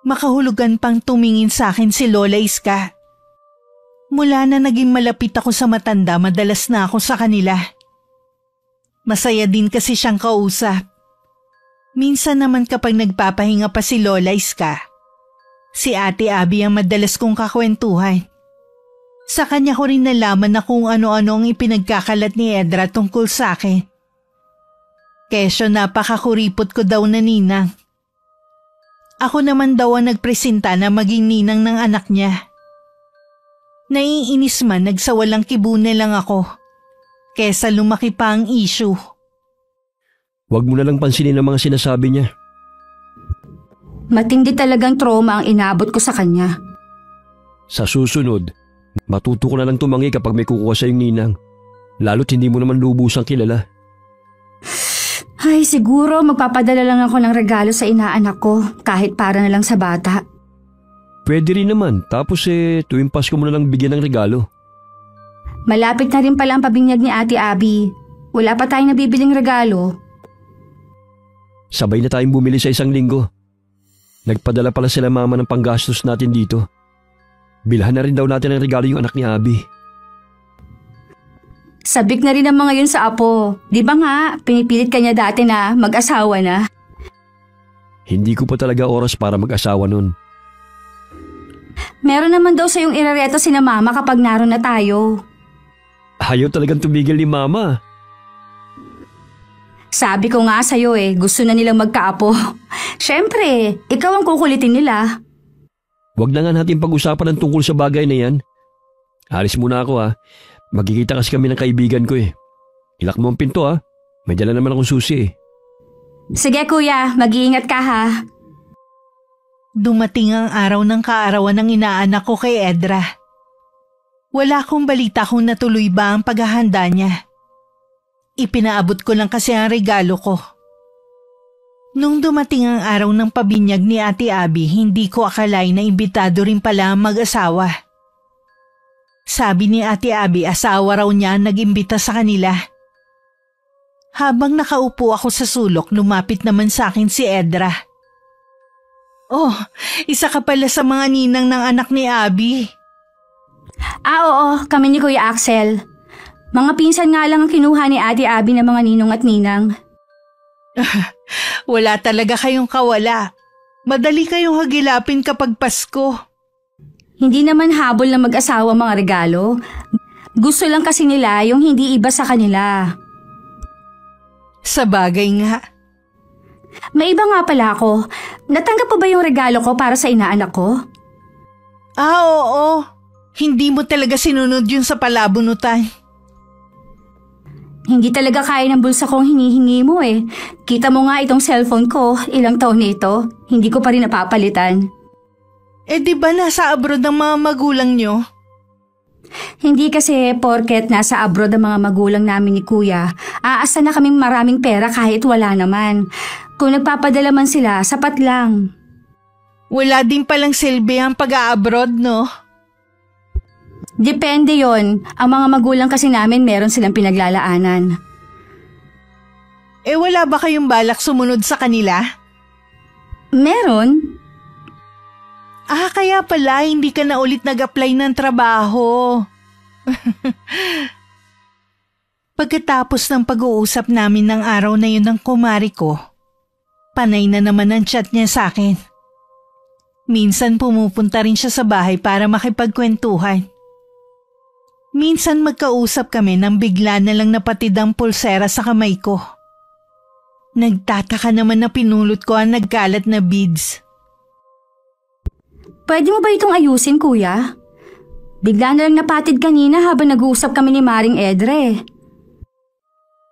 Makahulugan pang tumingin sa akin si Lola Iska. Mula na naging malapit ako sa matanda, madalas na ako sa kanila. Masaya din kasi siyang kausap. Minsan naman kapag nagpapahinga pa si Lola Iska, si Ate Abby ang madalas kong kakwentuhan. Sa kanya ko rin nalaman na kung ano-ano ang ipinagkakalat ni Edra tungkol sa akin. Kesyo napakakuripot ko daw na ninang. Ako naman daw ang nagpresenta na maging ninang ng anak niya. Naiinis man nagsawalang kibune lang ako, kesa lumaki pa ang issue. Huwag mo na lang pansinin ang mga sinasabi niya. Matindi talagang trauma ang inabot ko sa kanya. Sa susunod, matuto ko na lang tumangi kapag may kukuha sa iyong ninang. Lalo't hindi mo naman lubusang kilala. Ay, siguro magpapadala lang ako ng regalo sa inaanak ko kahit para na lang sa bata. Pwede rin naman, tapos tuwing Pasko mo na lang bigyan ng regalo. Malapit na rin pala ang pabinyag ni Ate Abby. Wala pa tayong nabibiling regalo. Sabay na tayong bumili sa 1 linggo. Nagpadala pala sila mama ng panggastos natin dito. Bilhan na rin daw natin ng regalo yung anak ni Abby. Sabik na rin ang mga yun sa apo. Di ba nga, pinipilit ka niya dati na mag-asawa na? Hindi ko pa talaga oras para mag-asawa nun. Meron naman daw sa yung irareto sina mama kapag naroon na tayo. Ayaw talagang tumigil ni mama. Sabi ko nga sa'yo gusto na nilang magkaapo. Siyempre, ikaw ang kukulitin nila. Huwag na nga natin pag-usapan ng tungkol sa bagay na yan. Alis muna ako ha. Magkikita kasi kami ng kaibigan ko Ilak mo ang pinto May dala naman akong susi Sige kuya, mag-iingat ka ha. Dumating ang araw ng kaarawan ng inaanak ko kay Edra. Wala akong balita kung natuloy ba ang paghahanda niya. Ipinaabot ko lang kasi ang regalo ko. Nung dumating ang araw ng pabinyag ni Ate Abby, hindi ko akalain na imbitado rin pala ang mag-asawa. Sabi ni Ate Abby, asawa raw niya ang nag-imbita sa kanila. Habang nakaupo ako sa sulok, lumapit naman sa akin si Edra. Oh, isa ka pala sa mga ninang ng anak ni Abby. Oo, kami ni Kuya Axel. Mga pinsan nga lang ang kinuha ni Ate Abby ng mga ninong at ninang. Wala talaga kayong kawala. Madali kayong hagilapin kapag Pasko. Hindi naman habol na mag-asawa mga regalo. Gusto lang kasi nila yung hindi iba sa kanila. Sa bagay nga. May iba nga pala ako. Natanggap pa ba yung regalo ko para sa inaanak ko? Oo. Hindi mo talaga sinunod yun sa palabunutan. Hindi talaga kaya ng bulsa kong hinihingi mo eh. Kita mo nga itong cellphone ko, ilang taon na ito. Hindi ko pa rin napapalitan. Eh di ba nasa abroad ang mga magulang nyo? Hindi kasi porket nasa abroad ang mga magulang namin ni Kuya, aasa na kaming maraming pera kahit wala naman. Kung nagpapadala man sila, sapat lang. Wala din palang silbi ang pag-a-abroad, no? Depende yon. Ang mga magulang kasi namin meron silang pinaglalaanan. Eh wala ba kayong balak sumunod sa kanila? Meron. Kaya pala hindi ka na ulit nag-apply ng trabaho. Pagkatapos ng pag-uusap namin ng araw na yun ng kumari ko, panay na naman ang chat niya sa akin. Minsan pumupunta rin siya sa bahay para makipagkwentuhan. Minsan magkausap kami nang bigla na lang napatid ang pulsera sa kamay ko. Nagtataka naman na pinulot ko ang nagkalat na beads. Pwede mo ba itong ayusin, Kuya? Bigla na lang napatid kanina habang nag-uusap kami ni Maring Edre.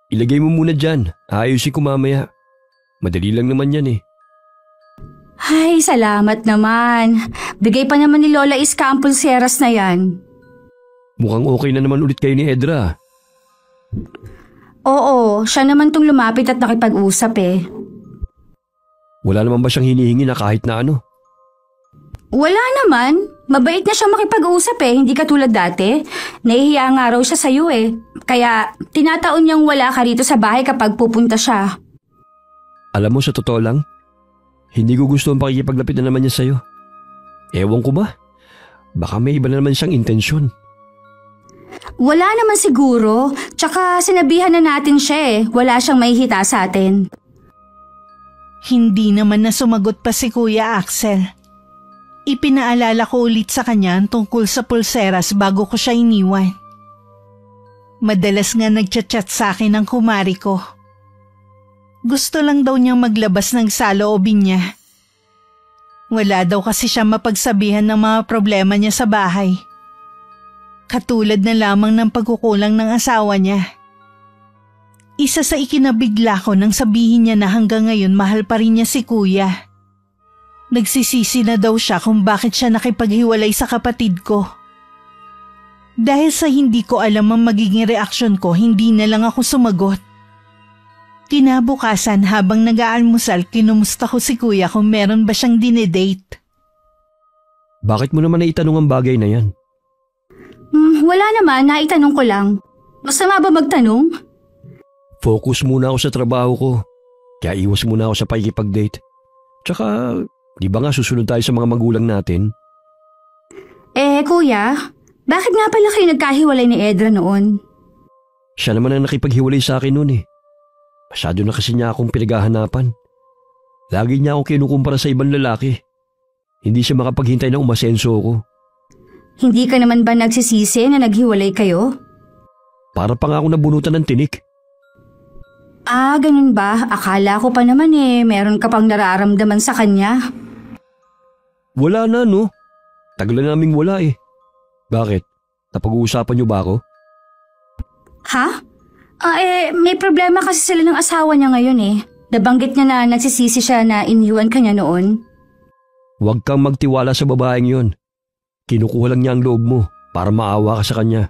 Ilagay mo muna dyan. Ayusin ko mamaya. Madali lang naman yan eh. Ay, salamat naman. Bigay pa naman ni Lola Iska ang pulseras na yan. Mukhang okay na naman ulit kayo ni Edra. Oo, siya naman tong lumapit at nakipag-usap eh. Wala naman ba siyang hinihingi na kahit na ano? Wala naman. Mabait na siya makipag-usap eh, hindi katulad dati. Nahihiya nga raw siya sa'yo eh. Kaya tinataon niyang wala ka rito sa bahay kapag pupunta siya. Alam mo, sa totoo lang, hindi ko gusto ang pakikipaglapit na naman niya sa'yo. Ewan ko ba? Baka may iba na naman siyang intensyon. Wala naman siguro. Tsaka sinabihan na natin siya eh. Wala siyang mahihita sa atin. Hindi naman na sumagot pa si Kuya Axel. Ipinaalala ko ulit sa kanya tungkol sa pulseras bago ko siya iniwan. Madalas nga nagchat-chat sa akin ang kumari ko. Gusto lang daw niyang maglabas ng saloobin niya. Wala daw kasi siya mapagsabihan ng mga problema niya sa bahay. Katulad na lamang ng pagkukulang ng asawa niya. Isa sa ikinabigla ko nang sabihin niya na hanggang ngayon mahal pa rin niya si Kuya. Nagsisisi na daw siya kung bakit siya nakipaghiwalay sa kapatid ko. Dahil sa hindi ko alam ang magiging reaksyon ko, hindi na lang ako sumagot. Kinabukasan habang nag-aalmusal, kinumusta ko si Kuya kung meron ba siyang dinedate. Bakit mo naman naitanong ang bagay na yan? Wala naman, naitanong ko lang. Basta nga ba magtanong? Focus muna ako sa trabaho ko. Kaya iwas muna ako sa pakikipag-date. Tsaka, di ba nga susunod tayo sa mga magulang natin? Kuya, bakit nga pala kayo nagkahiwalay ni Edra noon? Siya naman ang nakipaghiwalay sa akin noon eh. Masyado na kasi niya akong pinaghahanapan. Lagi niya akong kinukumpara sa ibang lalaki. Hindi siya makapaghintay na umasenso ko. Hindi ka naman ba nagsisisi na naghiwalay kayo? Para pa nga ako nabunutan ng tinik. Ganun ba? Akala ko pa naman meron ka pang nararamdaman sa kanya. Wala na no. Tagal na naming wala eh. Bakit? Napag-uusapan niyo ba ako? Ha? May problema kasi sila ng asawa niya ngayon eh. Nabanggit niya na nagsisisi siya na iniwan ka niya noon. Huwag kang magtiwala sa babaeng yon. Kinukuha lang niya ang loob mo para maawa ka sa kanya.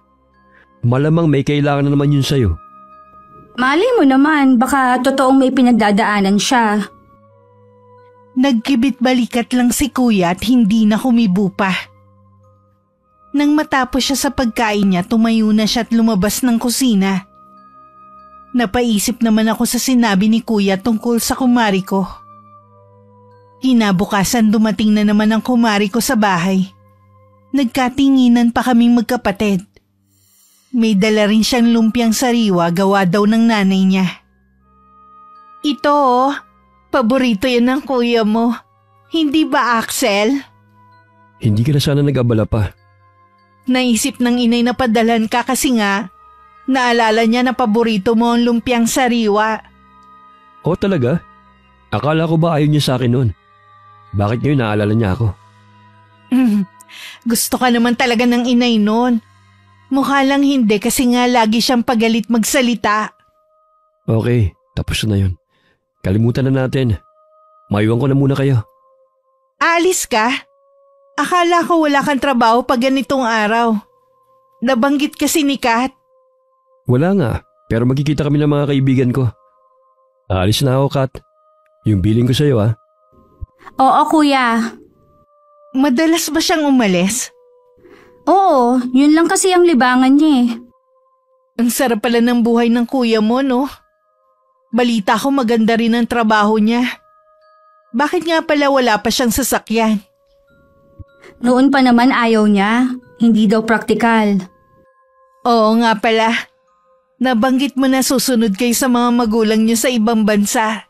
Malamang may kailangan na naman yun sa'yo. Malay mo naman, baka totoong may pinagdadaanan siya. Nagkibit-balikat lang si kuya at hindi na kumibo pa. Nang matapos siya sa pagkain niya, tumayo na siya at lumabas ng kusina. Napaisip naman ako sa sinabi ni kuya tungkol sa kumari ko. Kinabukasan dumating na naman ang kumari ko sa bahay. Nagkatinginan pa kaming magkapatid. May dala rin siyang lumpiang sariwa gawa daw ng nanay niya. Ito oh, paborito yan ng kuya mo. Hindi ba, Axel? Hindi ka na sana nag-abala pa. Naisip ng inay na padalan ka kasi nga, naalala niya na paborito mo ang lumpiang sariwa. O talaga? Akala ko ba ayaw niya sa akin noon? Bakit ngayon naalala niya ako? Gusto ka naman talaga ng inay noon. Mukha lang hindi kasi nga lagi siyang pagalit magsalita. Okay, tapos na yun. Kalimutan na natin. Maiwan ko na muna kayo. Alis ka? Akala ko wala kang trabaho pag ganitong araw. Nabanggit kasi ni Kat. Wala nga, pero magkikita kami ng mga kaibigan ko. Aalis na ako, Kat. Yung billing ko sa'yo, ha? Oo, kuya. Madalas ba siyang umalis? Oo, yun lang kasi ang libangan niya eh. Ang sarap pala ng buhay ng kuya mo, no? Balita ko maganda rin ang trabaho niya. Bakit nga pala wala pa siyang sasakyan? Noon pa naman ayaw niya. Hindi daw praktikal. Oo nga pala. Nabanggit mo na susunod kayo sa mga magulang niyo sa ibang bansa.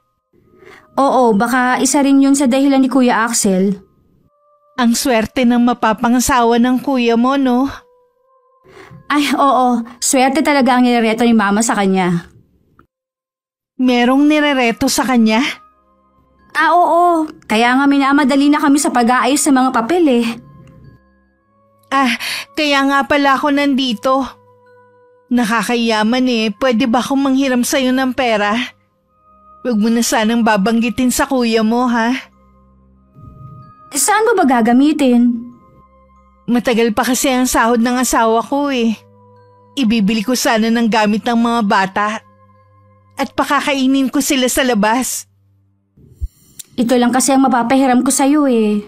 Oo, baka isa rin yun sa dahilan ni Kuya Axel. Ang swerte ng mapapangasawa ng kuya mo, no? Ay, oo. Swerte talaga ang nirereto ni Mama sa kanya. Merong nirereto sa kanya? Oo. Kaya nga minamadali na kami sa pag-aayos ng mga papel eh. Kaya nga pala ako nandito. Nakakayaman eh. Pwede ba akong manghiram sa'yo ng pera? Huwag mo na sanang babanggitin sa kuya mo, ha? Saan mo ba gagamitin? Matagal pa kasi ang sahod ng asawa ko eh. Ibibili ko sana ng gamit ng mga bata. At pakakainin ko sila sa labas. Ito lang kasi ang mapapahiram ko sa'yo eh.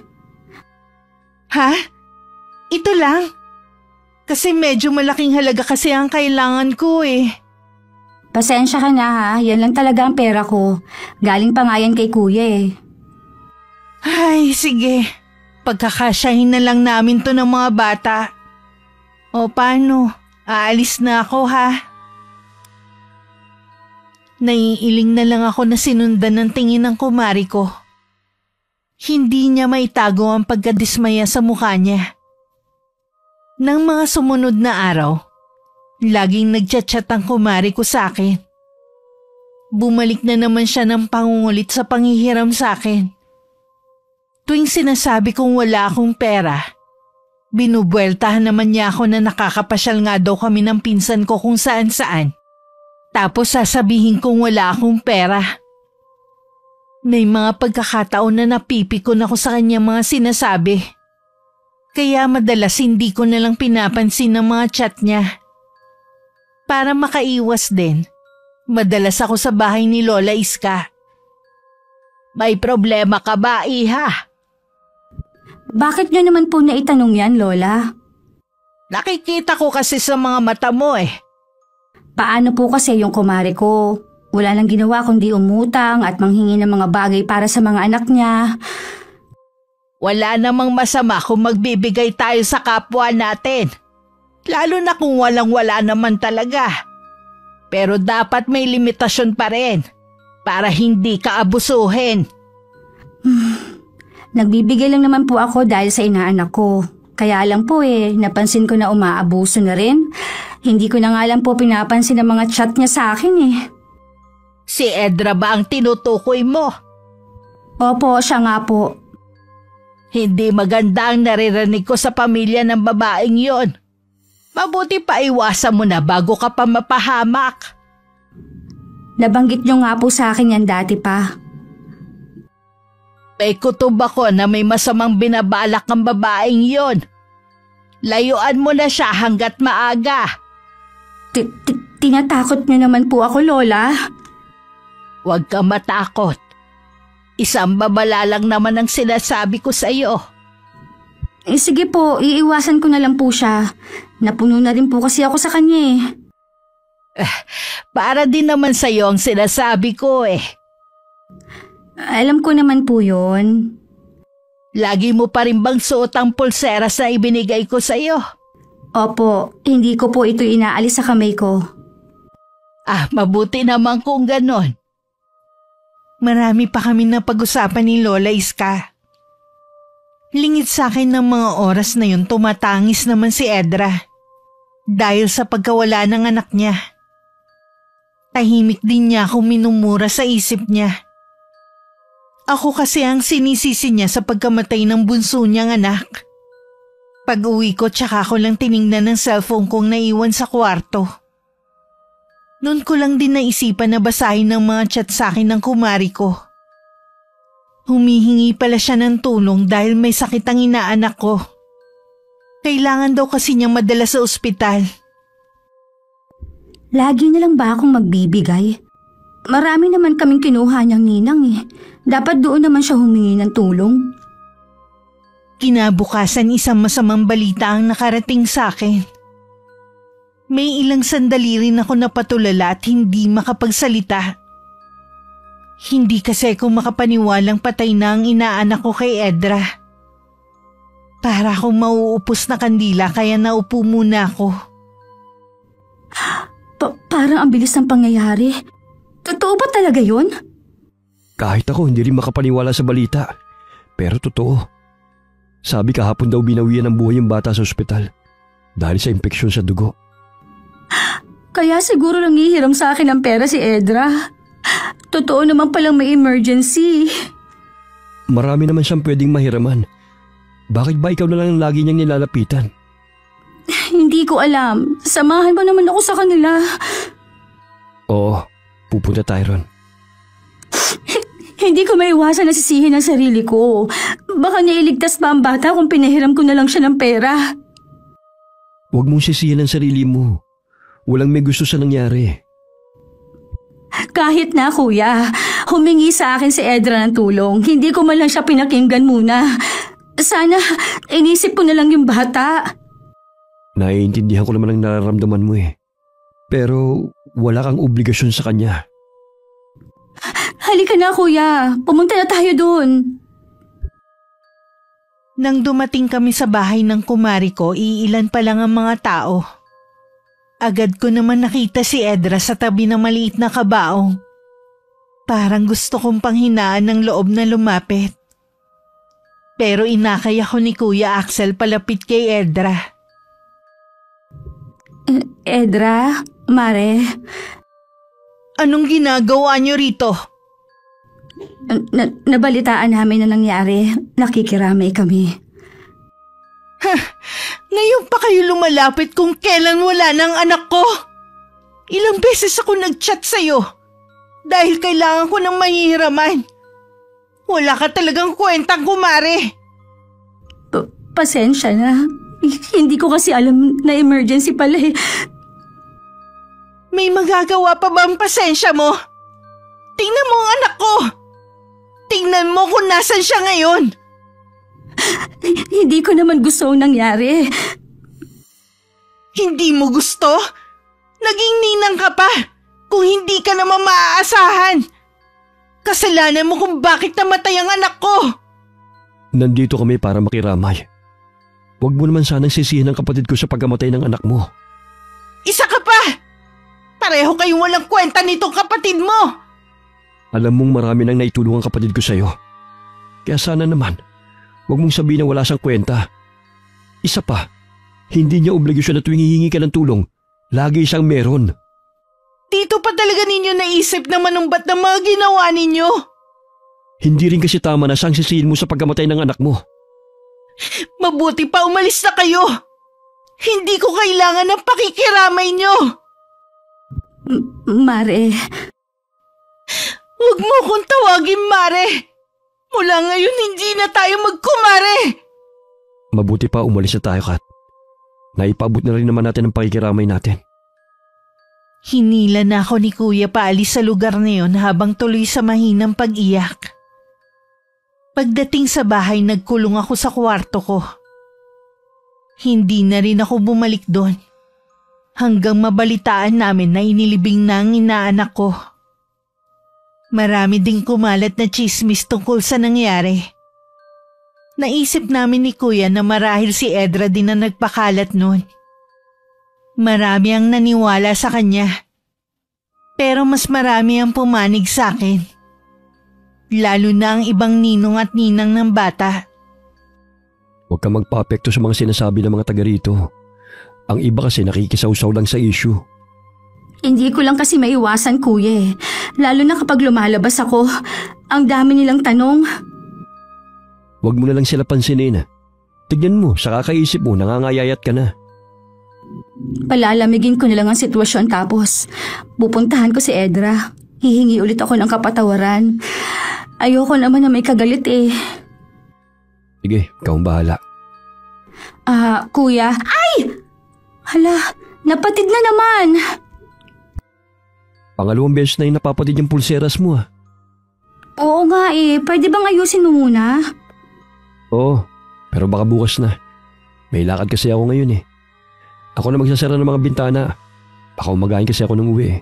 Ha? Ito lang? Kasi medyo malaking halaga kasi ang kailangan ko eh. Pasensya ka na ha, yan lang talaga ang pera ko. Galing pa nga yan kay kuya eh. Ay, sige. Pagkakasyahin na lang namin to ng mga bata. O paano? Aalis na ako ha? Naiiling na lang ako na sinundan ng tingin ng kumari ko. Hindi niya maitago ang pagkadismaya sa mukha niya. Nang mga sumunod na araw, laging nagchat-chat ang kumari ko sa akin. Bumalik na naman siya ng pangungulit sa panghihiram sa akin. Tuwing sinasabi kong wala akong pera, binubueltahan naman niya ako na nakakapasyal nga daw kami ng pinsan ko kung saan-saan. Tapos sasabihin kong wala akong pera. May mga pagkakataon na napipikon ako sa kanyang mga sinasabi. Kaya madalas hindi ko nalang pinapansin ang mga chat niya. Para makaiwas din, madalas ako sa bahay ni Lola Iska. May problema ka ba, iha? Bakit niyo naman po naitanong yan, Lola? Nakikita ko kasi sa mga mata mo eh. Paano po kasi yung kumare ko? Wala nang ginawa kundi umutang at manghingi ng mga bagay para sa mga anak niya. Wala namang masama kung magbibigay tayo sa kapwa natin. Lalo na kung walang-wala naman talaga. Pero dapat may limitasyon pa rin para hindi ka abusuhin. Nagbibigay lang naman po ako dahil sa inaanak ko. Kaya lang po napansin ko na umaabuso na rin. Hindi ko na nga lang po pinapansin ang mga chat niya sa akin eh. Si Edra ba ang tinutukoy mo? Opo, siya nga po. Hindi maganda ang naririnig ko sa pamilya ng babaeng yon. Mabuti pa iwasan mo na bago ka pa mapahamak. Nabanggit niyo nga po sa akin yan dati pa. May kutob ako na may masamang binabalak ang babaeng yon. Layuan mo na siya hanggat maaga. Tinatakot niyo naman po ako, Lola. Huwag ka matakot. Isang babala lang naman ang sinasabi ko sa iyo. Sige po, iiwasan ko na lang po siya. Napuno na rin po kasi ako sa kanya eh. Para din naman sa iyo ang sinasabi ko eh. Alam ko naman po yun. Lagi mo pa rin bang suot ang pulseras na ibinigay ko sa iyo? Opo, hindi ko po ito inaalis sa kamay ko. Mabuti naman kung ganon. Marami pa kami na pag-usapan ni Lola Iska. Lingid sa akin ng mga oras na yun, tumatangis naman si Edra. Dahil sa pagkawala ng anak niya. Tahimik din niya akong minumura sa isip niya. Ako kasi ang sinisisi niya sa pagkamatay ng bunso niyang anak. Pag-uwi ko tsaka ko lang tiningnan ng cellphone kong naiwan sa kwarto. Noon ko lang din naisipan na basahin ng mga chat sa akin ng kumari ko. Humihingi pala siya ng tulong dahil may sakit ang inaanak ko. Kailangan daw kasi niyang madala sa ospital. Lagi na lang ba akong magbibigay? Marami naman kaming kinuha niyang ninang eh. Dapat doon naman siya humingi ng tulong. Kinabukasan isang masamang balita ang nakarating sa akin. May ilang sandali rin ako napatulala at hindi makapagsalita. Hindi kasi ako makapaniwalang patay na ang inaanak ko kay Edra. Para akong mauupos na kandila kaya naupo muna ako. Parang ang bilis ng pangyayari. Totoo ba talaga yun? Kahit ako hindi rin makapaniwala sa balita. Pero totoo. Sabi kahapon daw binawian ng buhay yung bata sa ospital. Dahil sa impeksyon sa dugo. Kaya siguro nangihiram sa akin ng pera si Edra. Totoo naman palang may emergency. Marami naman siyang pwedeng mahiraman. Bakit ba ikaw na lang lagi niyang nilalapitan? Hindi ko alam. Samahan mo naman ako sa kanila. Oo, pupunta tayo ron. Hindi ko maiwasan na sisihin ang sarili ko. Baka nailigtas pa ang bata kung pinahiram ko na lang siya ng pera. Huwag mong sisihin ang sarili mo. Walang may gusto sa nangyari. Kahit na kuya, humingi sa akin si Edra ng tulong. Hindi ko man lang siya pinakinggan muna. Sana inisip ko na lang yung bata. Naiintindihan ko naman ang nararamdaman mo eh. Pero wala kang obligasyon sa kanya. Halika na kuya, pumunta na tayo doon. Nang dumating kami sa bahay ng kumari ko, iilan pa lang ang mga tao. Agad ko naman nakita si Edra sa tabi ng maliit na kabaong. Parang gusto kong panghinaan ng loob na lumapit. Pero inakay ako ni Kuya Axel palapit kay Edra. Edra, Mare. Anong ginagawa niyo rito? Nabalitaan namin na nangyari. Nakikiramay kami. Ngayon pa kayo lumalapit kung kailan wala ng anak ko? Ilang beses ako nag-chat sa'yo dahil kailangan ko ng mahihiraman. Wala ka talagang kwentang kumare. Pasensya na. Hindi ko kasi alam na emergency pala eh. May magagawa pa ba ang pasensya mo? Tingnan mo ang anak ko. Tingnan mo kung nasan siya ngayon. Hindi ko naman gusto ang nangyari. Hindi mo gusto? Naging ninang ka pa kung hindi ka naman maaasahan. Kasalanan mo kung bakit namatay ang anak ko. Nandito kami para makiramay. Huwag mo naman sanang sisihin ang kapatid ko sa pagkamatay ng anak mo. Isa ka pa! Pareho kayong walang kwenta nitong kapatid mo. Alam mong marami nang naitulong ang kapatid ko sa'yo. Kaya sana naman, huwag mong sabihin na wala siyang kwenta. Isa pa, hindi niya obligasyon na tuwing hihingi ka ng tulong, lagi siyang meron. Dito pa talaga ninyo naisip na manumbat ng mga ginawa ninyo? Hindi rin kasi tama na siyang sisihin mo sa pagkamatay ng anak mo. Mabuti pa umalis na kayo. Hindi ko kailangan ng pakikiramay nyo. Mare. Huwag mo akong tawagin, Mare. Mula ngayon hindi na tayo magkumare! Mabuti pa umalis na tayo, Kat. Naipaabot na rin naman natin ang pakikiramay natin. Hinila na ako ni Kuya paalis sa lugar na yun habang tuloy sa mahinang pag-iyak. Pagdating sa bahay, nagkulong ako sa kwarto ko. Hindi na rin ako bumalik doon hanggang mabalitaan namin na inilibing na ang inaanak ko. Marami ding kumalat na chismis tungkol sa nangyari. Naisip namin ni Kuya na marahil si Edra din na nagpakalat noon. Marami ang naniwala sa kanya. Pero mas marami ang pumanig sa akin. Lalo na ang ibang ninong at ninang ng bata. Huwag kang magpa-apekto sa mga sinasabi ng mga taga rito. Ang iba kasi nakikisawsaw lang sa issue. Hindi ko lang kasi maiwasan, Kuya eh. Lalo na kapag lumalabas ako, ang dami nilang tanong. Huwag mo na lang sila pansinin. Tignan mo, sa kakaisip mo, nangangayayat ka na. Palalamigin ko na lang ang sitwasyon tapos pupuntahan ko si Edra. Hihingi ulit ako ng kapatawaran. Ayoko naman na may kagalit eh. Sige, ikaw ang bahala. Kuya. Ay! Hala, napatid na naman. Pangalawang beses na yung napapatid yung pulseras mo ah. Oo nga eh, pwede bang ayusin mo muna? Oo, pero baka bukas na. May lakad kasi ako ngayon eh. Ako na magsasara ng mga bintana. Baka umagahin kasi ako ng uwi eh.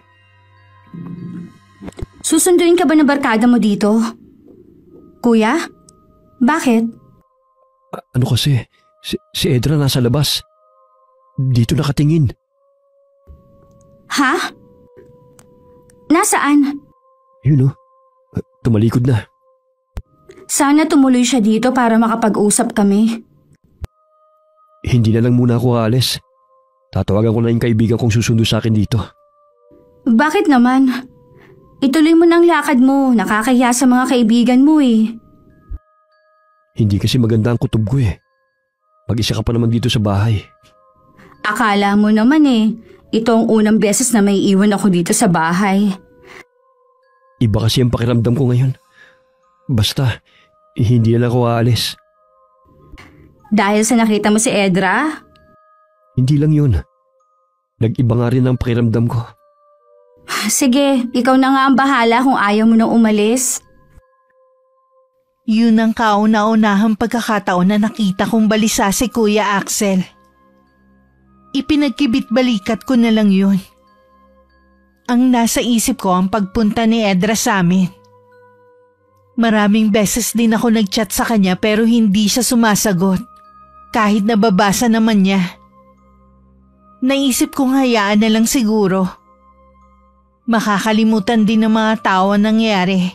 Susunduin ka ba ng barkada mo dito? Kuya? Bakit? Ano kasi? Si Edra nasa labas. Dito nakatingin. Ha? Nasaan? Yun oh. Tumalikod na. Sana tumuloy siya dito para makapag-usap kami. Hindi na lang muna ako aalis. Tatawagan ko na yung kaibigan kong susundo sa akin dito. Bakit naman? Ituloy mo ng lakad mo. Nakakahiya sa mga kaibigan mo eh. Hindi kasi maganda ang kutob ko eh. Mag-isa ka pa naman dito sa bahay. Akala mo naman eh. Ito ang unang beses na may iwan ako dito sa bahay. Iba kasi ang pakiramdam ko ngayon. Basta, hindi na lang ako aalis. Dahil sa nakita mo si Edra? Hindi lang yun. Nag-iba nga rin ang pakiramdam ko. Sige, ikaw na nga ang bahala kung ayaw mo nang umalis. Yun ang kauna-unahang pagkakataon na nakita kong balisa si Kuya Axel. Ipinagkibit-balikat ko na lang yun. Ang nasa isip ko ang pagpunta ni Edra sa amin. Maraming beses din ako nag-chat sa kanya pero hindi siya sumasagot. Kahit nababasa naman niya. Naisip kong hayaan na lang siguro. Makakalimutan din ng mga tao ang nangyari.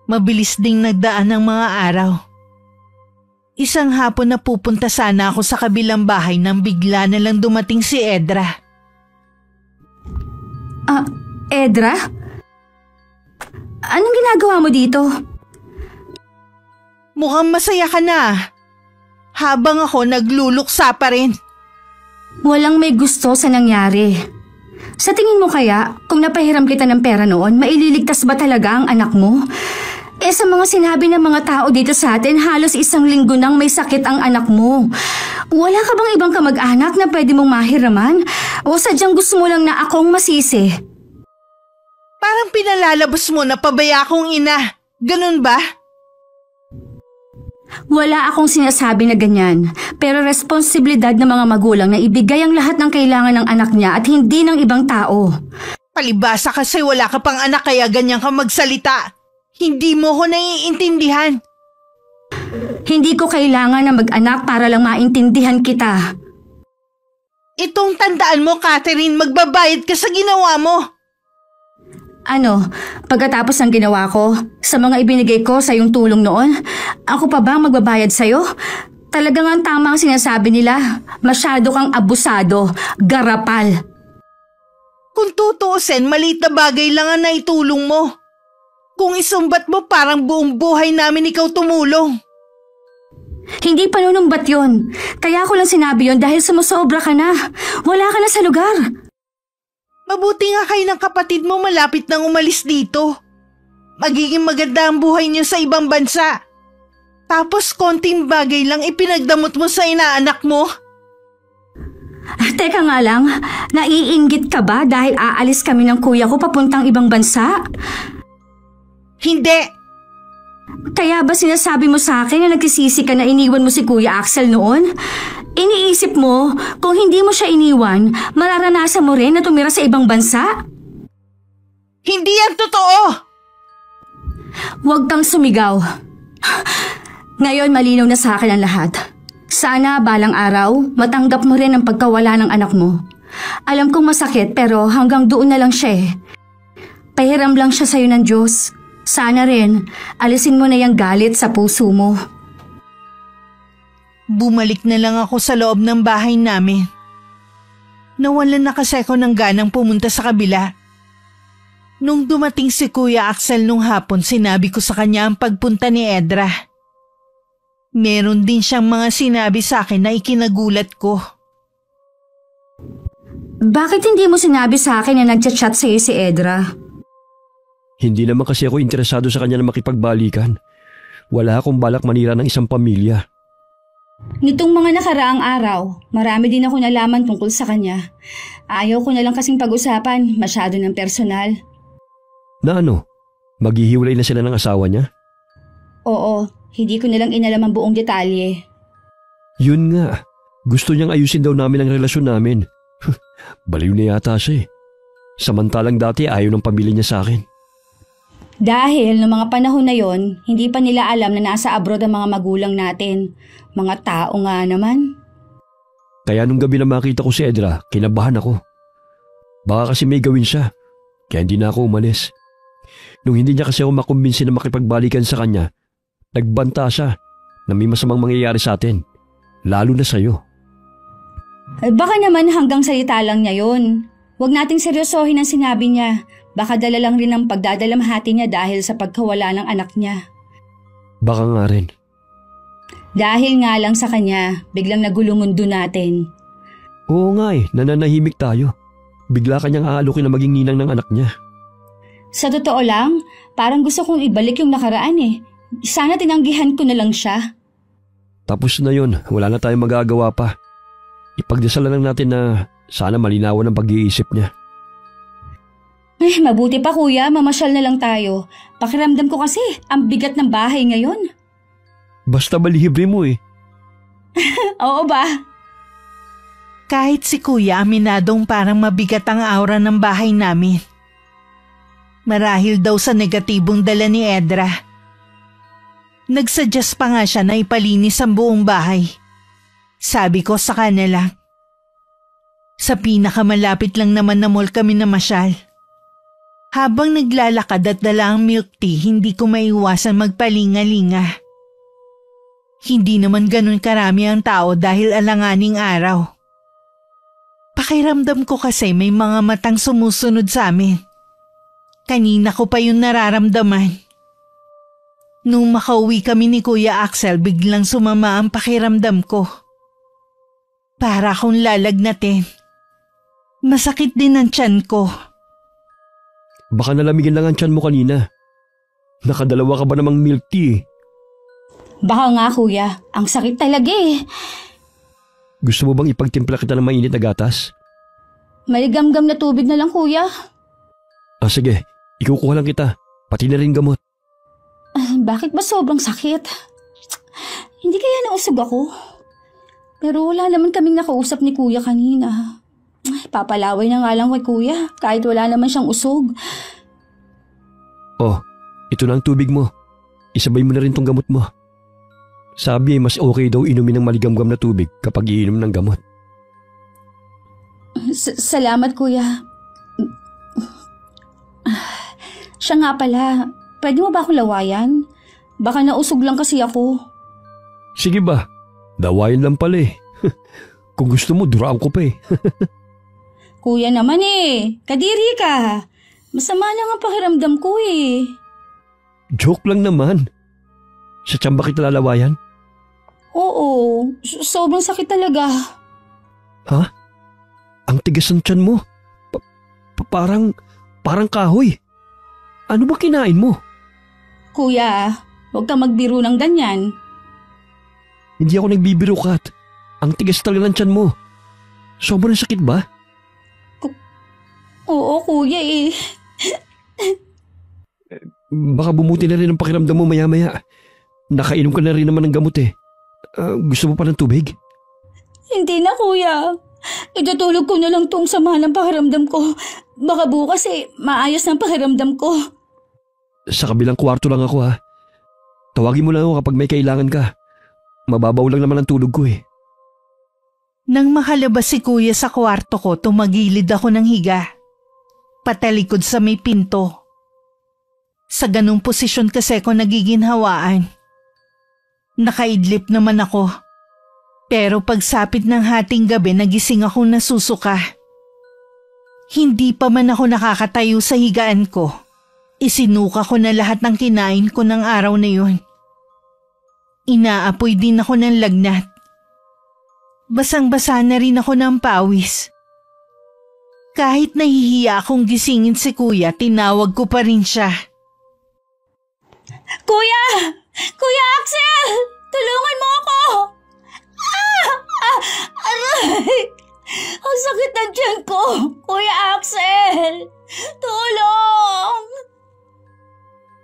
Mabilis ding nagdaan ng mga araw. Isang hapon na pupunta sana ako sa kabilang bahay nang bigla na lang dumating si Edra. Edra? Anong ginagawa mo dito? Mukhang masaya ka na. Habang ako nagluluksa pa rin. Walang may gusto sa nangyari. Sa tingin mo kaya, kung napahiram kita ng pera noon, maililigtas ba talaga ang anak mo? Sa mga sinabi ng mga tao dito sa atin, halos 1 linggo nang may sakit ang anak mo. Wala ka bang ibang kamag-anak na pwede mong mahiraman? O sadyang gusto mo lang na akong masisi? Parang pinalalabas mo na pabaya akong ina. Ganun ba? Wala akong sinasabi na ganyan, pero responsibilidad ng mga magulang na ibigay ang lahat ng kailangan ng anak niya at hindi ng ibang tao. Palibasa kasi wala ka pang anak kaya ganyan ka magsalita. Hindi mo ko naiintindihan. Hindi ko kailangan na mag-anak para lang maintindihan kita. Itong tandaan mo, Catherine, magbabayad ka sa ginawa mo. Ano, pagkatapos ng ginawa ko, sa mga ibinigay ko sa iyong tulong noon, ako pa ba magbabayad sa'yo? Talagang ang tama ang sinasabi nila. Masyado kang abusado, garapal. Kung tutuusin, maliit na bagay lang ang naitulong mo. Kung isumbat mo, parang buong buhay namin ikaw tumulong. Hindi panunumbat yun. Kaya ko lang sinabi yun dahil sumusobra ka na. Wala ka na sa lugar. Mabuti nga kayo ng kapatid mo malapit nang umalis dito. magiging maganda ang buhay niyo sa ibang bansa. Tapos konting bagay lang ipinagdamot mo sa inaanak mo. Teka nga lang, naiinggit ka ba dahil aalis kami ng kuya ko papuntang ibang bansa? Hindi! Kaya ba sinasabi mo sa akin na nagsisisi ka na iniwan mo si Kuya Axel noon? Iniisip mo, kung hindi mo siya iniwan, mararanasan mo rin na tumira sa ibang bansa? Hindi yan totoo! Huwag kang sumigaw. Ngayon malinaw na sa akin ang lahat. Sana balang araw, matanggap mo rin ang pagkawala ng anak mo. Alam kong masakit pero hanggang doon na lang siya eh. Pahiram lang siya sa'yo ng Diyos. Sana rin, alisin mo na yung galit sa puso mo. Bumalik na lang ako sa loob ng bahay namin. Nawalan na kasi ako ng ganang pumunta sa kabila. Nung dumating si Kuya Axel nung hapon, sinabi ko sa kanya ang pagpunta ni Edra. Meron din siyang mga sinabi sa akin na ikinagulat ko. Bakit hindi mo sinabi sa akin na nagchat-chat sa'yo si Edra? Hindi naman kasi ako interesado sa kanya na makipagbalikan. Wala akong balak manira ng isang pamilya. Nitong mga nakaraang araw, marami din ako nalaman tungkol sa kanya. Ayaw ko na lang kasing pag-usapan, masyado ng personal. Na ano? Maghihiwalay na sila ng asawa niya? Oo, hindi ko na lang inalam ang buong detalye. Yun nga, gusto niyang ayusin daw namin ang relasyon namin. Baliw na yata siya eh. Samantalang dati ayaw ng pamilya niya sa akin. Dahil noong mga panahon na yon, hindi pa nila alam na nasa abroad ang mga magulang natin. Mga tao nga naman. Kaya nung gabi na makita ko si Edra, kinabahan ako. Baka kasi may gawin siya, kaya hindi na ako umalis. Nung hindi niya kasi ako makumbinsi na makipagbalikan sa kanya, nagbanta siya na may masamang mangyayari sa atin, lalo na sa'yo. Baka naman hanggang salita lang niya yon. Huwag nating seryosohin ang sinabi niya. Baka dala lang rin ang pagdadalamhati niya dahil sa pagkawala ng anak niya. Baka nga rin. Dahil nga lang sa kanya, biglang nagulo mundo natin. Oo nga eh, nananahimik tayo. Bigla kanyang aalukin na maging ninang ng anak niya. Sa totoo lang, parang gusto kong ibalik yung nakaraan eh. Sana tinanggihan ko na lang siya. Tapos na yun, wala na tayong magagawa pa. Ipagdasal lang natin na sana malinawan ang pag-iisip niya. Mabuti pa kuya, mamasyal na lang tayo. Pakiramdam ko kasi, ang bigat ng bahay ngayon. Basta balihibre mo eh. Oo ba? Kahit si Kuya aminadong parang mabigat ang aura ng bahay namin. Marahil daw sa negatibong dala ni Edra. Nagsuggest pa nga siya na ipalinis ang buong bahay. Sabi ko sa kanila. Sa pinakamalapit lang naman na mall kami namasyal. Habang naglalakad at dala ang milk tea, hindi ko maiwasan magpalinga-linga. Hindi naman ganun karami ang tao dahil alanganing araw. Pakiramdam ko kasi may mga matang sumusunod sa amin. Kanina ko pa yun nararamdaman. Nung makauwi kami ni Kuya Axel, biglang sumama ang pakiramdam ko. Para akong lalagnatin. Masakit din ang tiyan ko. Baka nalamigin lang ang tiyan mo kanina. Nakadalawa ka ba namang milk tea? Baka nga kuya, ang sakit talaga eh. Gusto mo bang ipagtimpla kita ng mainit na gatas? Maligamgam na tubig na lang kuya. Sige, ikukuha lang kita. Pati na rin gamot. Bakit ba sobrang sakit? Hindi kaya nausog ako? Pero wala naman kaming nakausap ni kuya kanina. Papalaway na nga lang kay kuya kahit wala naman siyang usog. Oh, ito na ang tubig mo. Isabay mo na rin tong gamot mo. Sabi mas okay daw inumin ng maligamgam na tubig kapag iinom ng gamot. Salamat kuya. Siya nga pala, pwede mo ba akong lawayan? Baka nausog lang kasi ako. Sige ba, dawayan lang pala eh. Kung gusto mo, duraan ko pa eh. Kuya naman eh, kadiri ka. Masama lang ang pakiramdam ko eh. Joke lang naman. Sa tiyan ba kita lalawayan? Oo, sobrang sakit talaga. Ha? Ang tigas ng tiyan mo. Parang kahoy. Ano ba kinain mo? Kuya, huwag kang magbiro ng ganyan. Hindi ako nagbibiro, Kat. Ang tigas talaga ng tiyan mo. Sobrang sakit ba? Oo, kuya eh. Baka bumuti na rin ang pakiramdam mo maya-maya. Nakainom ka na rin naman ng gamot eh. Gusto mo pa ng tubig? Hindi na, kuya. Itutulog ko na lang tong sama ng pakiramdam ko. Baka bukas maayos ng pakiramdam ko. Sa kabilang kwarto lang ako ha. Tawagin mo lang ako kapag may kailangan ka. Mababaw lang naman ang tulog ko eh. Nang makalabas si kuya sa kwarto ko, tumagilid ako ng higa. Patalikod sa may pinto. Sa ganung posisyon kasi ako nagiginhawaan. Nakaidlip naman ako. Pero pagsapit ng hating gabi nagising akong nasusuka. Hindi pa man ako nakakatayo sa higaan ko. Isinuka ko na lahat ng kinain ko ng araw na yun. Inaapoy din ako ng lagnat. Basang-basa na rin ako ng pawis. Kahit nahihiya akong gisingin si kuya, tinawag ko pa rin siya. Kuya! Kuya Axel! Tulungan mo ako! Aray! Ang sakit ng tiyan ko! Kuya Axel! Tulong!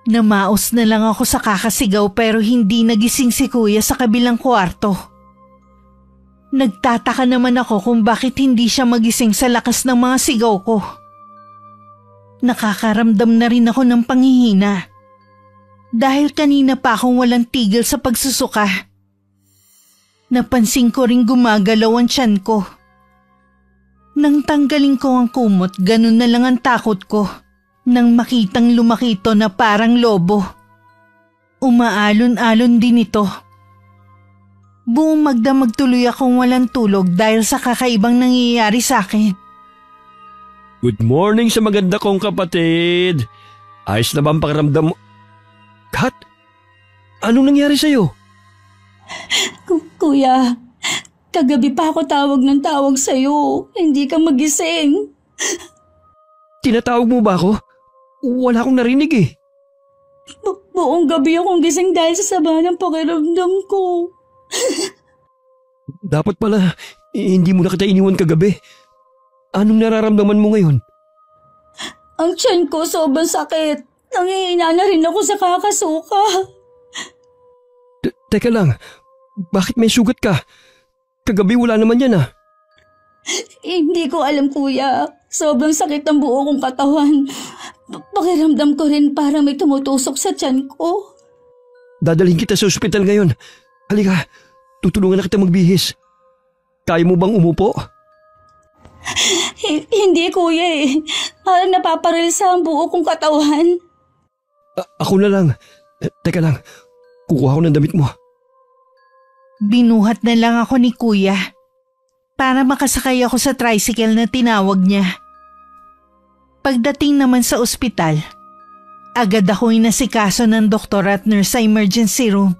Namaos na lang ako sa kakasigaw pero hindi nagising si kuya sa kabilang kwarto. Nagtataka naman ako kung bakit hindi siya magising sa lakas ng mga sigaw ko. Nakakaramdam na rin ako ng panghihina. Dahil kanina pa akong walang tigil sa pagsusuka. Napansin ko ring gumagalaw ang tiyan ko. Nang tanggalin ko ang kumot, ganun na lang ang takot ko. Nang makitang lumaki ito na parang lobo. Umaalon-alon din ito. Buong magdamag tuloy akong walang tulog dahil sa kakaibang nangyayari sa akin. Good morning sa maganda kong kapatid. Ayos na ba ang pakiramdam mo? Kat? Anong nangyari sa'yo? Kuya, kagabi pa ako tawag ng tawag sa'yo. Hindi ka magising. Tinatawag mo ba ako? Wala akong narinig eh. Buong gabi akong gising dahil sa sama ng pakiramdam ko. Dapat pala, hindi mo na kita iniwan kagabi. Anong nararamdaman mo ngayon? Ang tiyan ko sobrang sakit. Nangihina na rin ako sa kakasuka. Teka lang, bakit may sugat ka? Kagabi wala naman yan ah. Hindi ko alam, kuya. Sobrang sakit ang buo kong katawan. Pakiramdam ko rin parang may tumutusok sa tiyan ko. Dadalhin kita sa ospital ngayon. Halika, tutulungan na kita magbihis. Kaya mo bang umupo? Hindi, kuya eh. Parang napaparilsa ang buo kong katawan. Ako na lang. Teka lang, kukuha ko ng damit mo. Binuhat na lang ako ni kuya para makasakay ako sa tricycle na tinawag niya. Pagdating naman sa ospital, agad ako inasikaso ng doktor at nurse sa emergency room.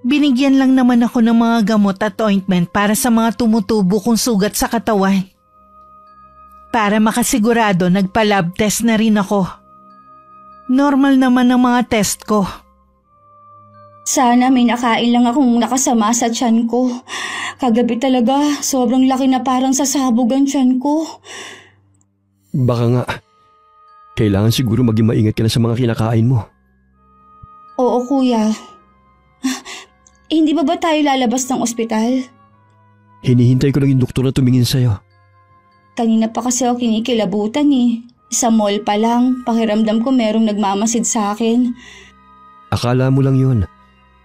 Binigyan lang naman ako ng mga gamot at ointment para sa mga tumutubo kong sugat sa katawan. Para makasigurado, nagpa-lab test na rin ako. Normal naman ang mga test ko. Sana may nakain lang akong nakasama sa tiyan ko. Kagabi talaga, sobrang laki na parang sasabog ang tiyan ko. Baka nga. Kailangan siguro maging maingat ka na sa mga kinakain mo. Oo, kuya. Hindi ba tayo lalabas ng ospital? Hinihintay ko lang yung doktor na tumingin sa'yo. Kanina pa kasi ako kinikilabutan eh. Sa mall pa lang, pakiramdam ko merong nagmamasid sa akin. Akala mo lang yun.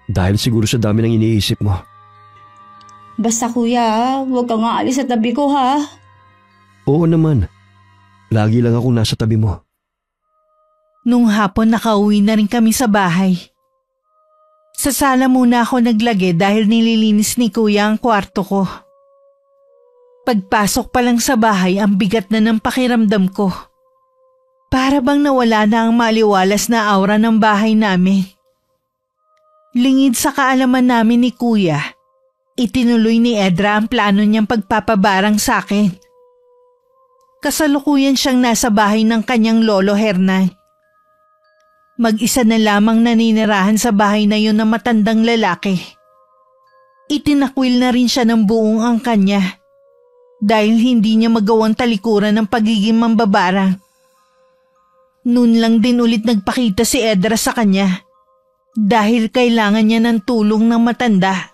Dahil siguro sa dami ng iniisip mo. Basta kuya, huwag kang aalis sa tabi ko ha. Oo naman. Lagi lang ako nasa tabi mo. Nung hapon nakauwi na rin kami sa bahay. Sa sala muna ako naglagay dahil nililinis ni kuya ang kwarto ko. Pagpasok pa lang sa bahay, ang bigat na ng pakiramdam ko. Para bang nawala na ang maliwalas na aura ng bahay namin. Lingid sa kaalaman namin ni kuya, itinuloy ni Edra ang plano niyang pagpapabarang sa akin. Kasalukuyan siyang nasa bahay ng kanyang lolo Hernan. Mag-isa na lamang naninirahan sa bahay na yun ng matandang lalaki. Itinakwil na rin siya ng buong angkan niya dahil hindi niya magawang talikuran ng pagiging mambabarang. Noon lang din ulit nagpakita si Edra sa kanya dahil kailangan niya ng tulong ng matanda.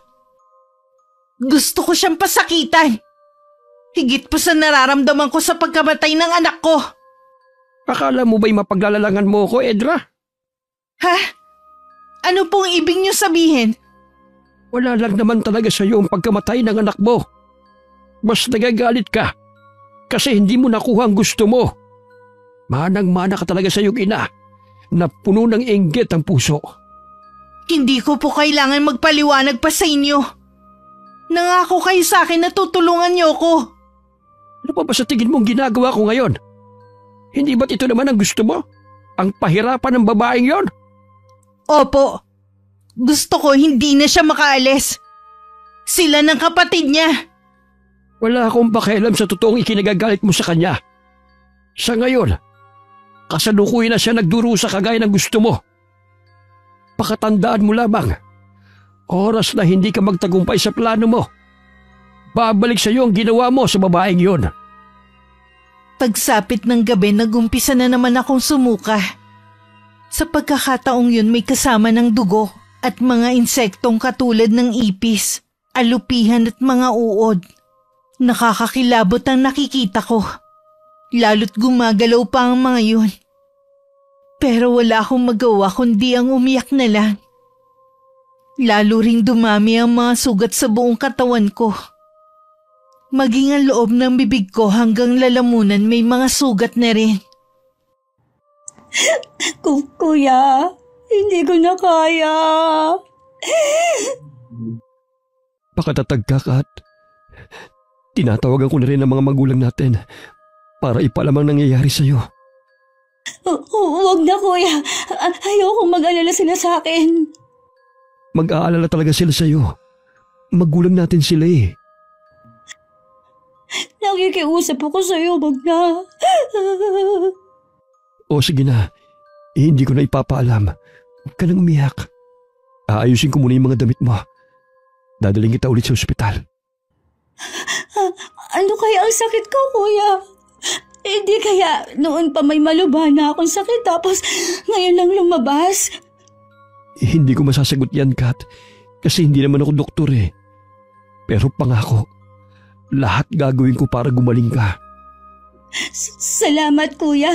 Gusto ko siyang pasakitan. Higit pa sa nararamdaman ko sa pagkamatay ng anak ko. Akala mo ba'y mapaglalalangan mo ko, Edra? Ha? Ano pong ibig niyo sabihin? Wala lang naman talaga sa iyo ang pagkamatay ng anak mo. Mas nagagalit ka kasi hindi mo nakuha ang gusto mo. Manang-mana ka talaga sa iyong ina na puno ng inggit ang puso. Hindi ko po kailangan magpaliwanag pa sa inyo. Nangako kayo sa akin na tutulungan niyo ko. Ano pa ba sa tingin mong ginagawa ko ngayon? Hindi ba't ito naman ang gusto mo? Ang pahirapan ng babaeng yon? Opo. Gusto ko hindi na siya makaalis. Sila ng kapatid niya. Wala akong pakialam sa totoong ikinagagalit mo sa kanya. Sa ngayon, kasalukuyan na siya nagdurusa kagaya ng gusto mo. Pakatandaan mo lamang, oras na hindi ka magtagumpay sa plano mo, babalik sa iyo ang ginawa mo sa babaeng yon. Pagsapit ng gabi, nagumpisa na naman akong sumuka. Sa pagkakataong yun may kasama ng dugo at mga insektong katulad ng ipis, alupihan at mga uod. Nakakakilabot ang nakikita ko. Lalo't gumagalaw pa ang mga yun. Pero wala akong magawa kundi ang umiyak na lang. Lalo ring dumami ang mga sugat sa buong katawan ko. Maging ang loob ng bibig ko hanggang lalamunan may mga sugat na rin. Kuya, hindi ko na kaya. Pakatatag ka, Kat. Tinatawagan ko na rin ang mga magulang natin para ipalamang nangyayari sa iyo. Huwag na, kuya. Ayokong mag-alala sila sa akin. Mag-aalala talaga sila sa iyo. Magulang natin sila eh. Nakikiusap ako sa iyo, wag na. O sige na, hindi ko na ipapaalam. Huwag ka nang umiyak. Aayusin ko muna yung mga damit mo. Dadaling kita ulit sa ospital. Ano kaya ang sakit ko, kuya? Hindi kaya noon pa may malubha na akong sakit tapos ngayon lang lumabas? Hindi ko masasagot yan, Kat. Kasi hindi naman ako doktor eh. Pero pangako, lahat gagawin ko para gumaling ka. Salamat, kuya.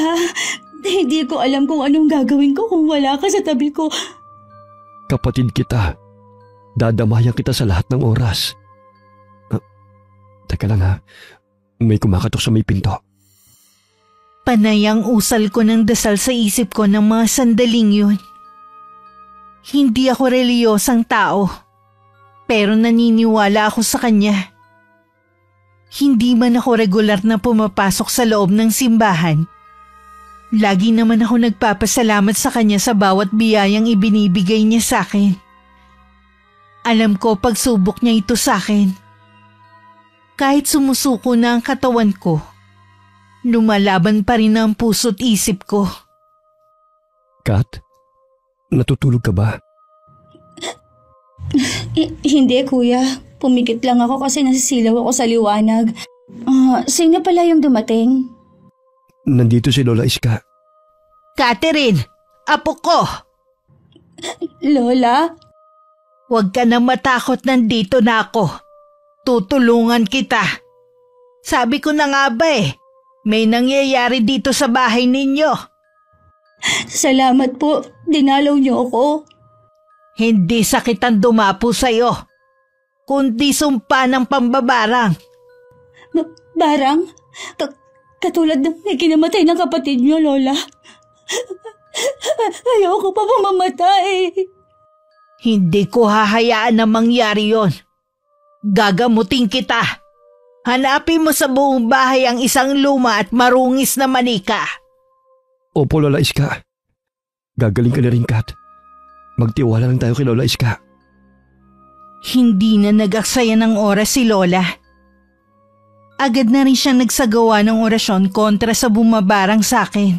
Hindi ko alam kung anong gagawin ko kung wala ka sa tabi ko. Kapatid kita. Dadamayan kita sa lahat ng oras. Teka lang ha. May kumakatok sa may pinto. Panay ang usal ko ng dasal sa isip ko ng mga sandaling yun. Hindi ako reliyosang tao, pero naniniwala ako sa kanya. Hindi man ako regular na pumapasok sa loob ng simbahan. Lagi naman ako nagpapasalamat sa kanya sa bawat biyayang ibinibigay niya sa akin. Alam ko pagsubok niya ito sa akin. Kahit sumusuko na ang katawan ko, lumalaban pa rin ang puso't isip ko. Kat, natutulog ka ba? Hindi, kuya. Pumikit lang ako kasi nasisilaw ako sa liwanag. Sino pala yung dumating? Nandito si Lola Iska. Catherine, apo ko! Lola? Huwag ka na matakot, nandito na ako. Tutulungan kita. Sabi ko na nga ba may nangyayari dito sa bahay ninyo. Salamat po, dinalaw niyo ako. Hindi sakit ang dumapo sa'yo, kundi sumpa ng pambabarang. Barang? Katulad ng may kinamatay ng kapatid niyo, Lola. Ayoko pa mamamatay. Hindi ko hahayaan na mangyari yon. Gagamutin kita. Hanapin mo sa buong bahay ang isang luma at marungis na manika. Opo, Lola Iska. Gagaling ka na rin, Kat. Magtiwala lang tayo kay Lola Iska. Hindi na nag-aksaya ng oras si Lola. Agad na rin siya nagsagawa ng orasyon kontra sa bumabarang sa akin.